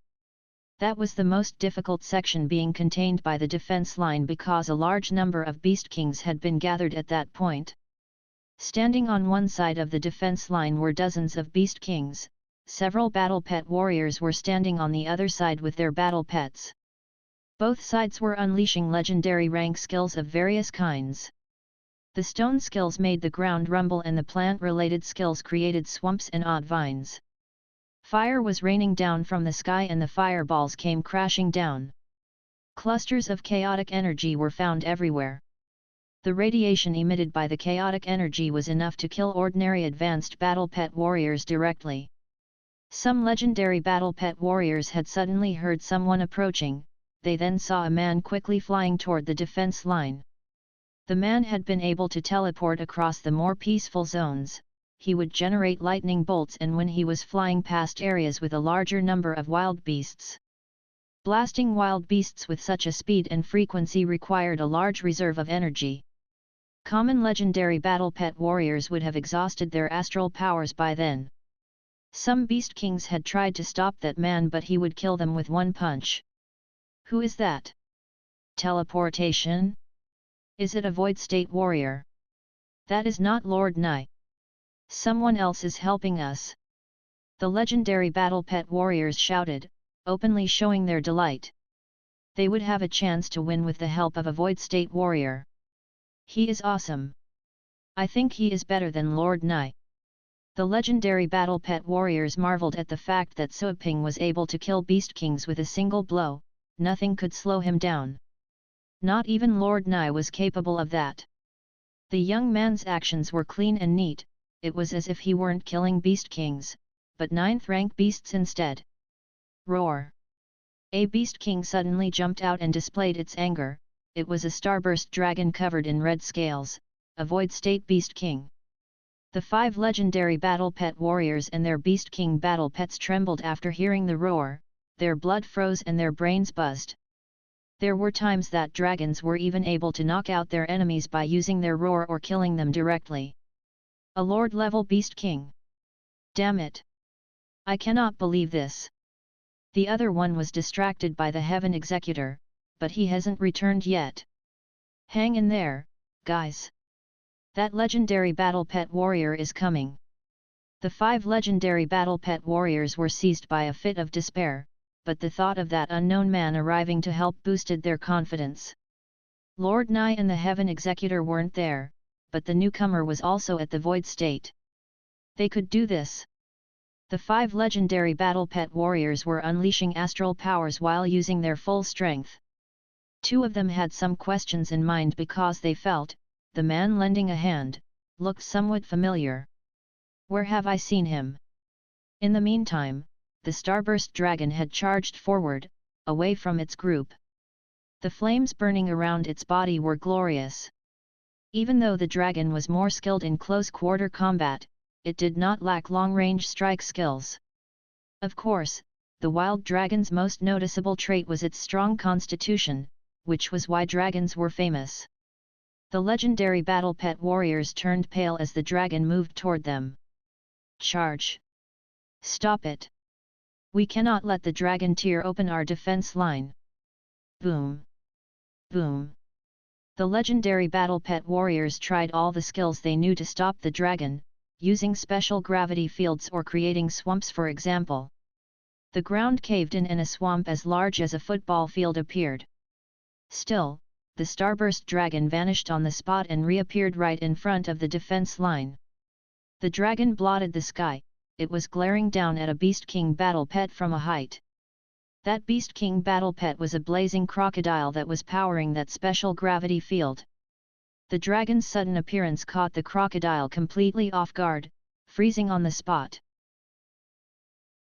That was the most difficult section, being contained by the defense line because a large number of Beast Kings had been gathered at that point. Standing on one side of the defense line were dozens of Beast Kings, several battle pet warriors were standing on the other side with their battle pets. Both sides were unleashing legendary rank skills of various kinds. The stone skills made the ground rumble and the plant-related skills created swamps and odd vines. Fire was raining down from the sky and the fireballs came crashing down. Clusters of chaotic energy were found everywhere. The radiation emitted by the chaotic energy was enough to kill ordinary advanced battle pet warriors directly. Some legendary battle pet warriors had suddenly heard someone approaching. They then saw a man quickly flying toward the defense line. The man had been able to teleport across the more peaceful zones. He would generate lightning bolts, and when he was flying past areas with a larger number of wild beasts. Blasting wild beasts with such a speed and frequency required a large reserve of energy. Common legendary battle pet warriors would have exhausted their astral powers by then. Some Beast Kings had tried to stop that man, but he would kill them with one punch. Who is that? Teleportation? Is it a Void State warrior? That is not Lord Nai. Someone else is helping us. The legendary battle pet warriors shouted, openly showing their delight. They would have a chance to win with the help of a Void State warrior. He is awesome. I think he is better than Lord Nai. The legendary battle pet warriors marveled at the fact that Suaping was able to kill Beast Kings with a single blow. Nothing could slow him down. Not even Lord Nai was capable of that. The young man's actions were clean and neat. It was as if he weren't killing Beast Kings, but 9th rank beasts instead. Roar! A Beast King suddenly jumped out and displayed its anger. It was a starburst dragon covered in red scales, a Void State Beast King. The 5 legendary battle pet warriors and their Beast King battle pets trembled after hearing the roar. Their blood froze and their brains buzzed. There were times that dragons were even able to knock out their enemies by using their roar or killing them directly. A Lord-level Beast King. Damn it! I cannot believe this. The other one was distracted by the Heaven Executor, but he hasn't returned yet. Hang in there, guys. That legendary battle pet warrior is coming. The 5 legendary battle pet warriors were seized by a fit of despair, but the thought of that unknown man arriving to help boosted their confidence. Lord Nye and the Heaven Executor weren't there, but the newcomer was also at the void state. They could do this. The 5 legendary battle pet warriors were unleashing astral powers while using their full strength. 2 of them had some questions in mind because they felt, the man lending a hand, looked somewhat familiar. Where have I seen him? In the meantime, the starburst dragon had charged forward, away from its group. The flames burning around its body were glorious. Even though the dragon was more skilled in close-quarter combat, it did not lack long-range strike skills. Of course, the wild dragon's most noticeable trait was its strong constitution, which was why dragons were famous. The legendary battle pet warriors turned pale as the dragon moved toward them. Charge! Stop it! We cannot let the dragon tear open our defense line. Boom! Boom! The legendary battle pet warriors tried all the skills they knew to stop the dragon, using special gravity fields or creating swamps for example. The ground caved in and a swamp as large as a football field appeared. Still, the starburst dragon vanished on the spot and reappeared right in front of the defense line. The dragon blotted the sky. It was glaring down at a Beast King battle pet from a height. That Beast King battle pet was a blazing crocodile that was powering that special gravity field. The dragon's sudden appearance caught the crocodile completely off guard, freezing on the spot.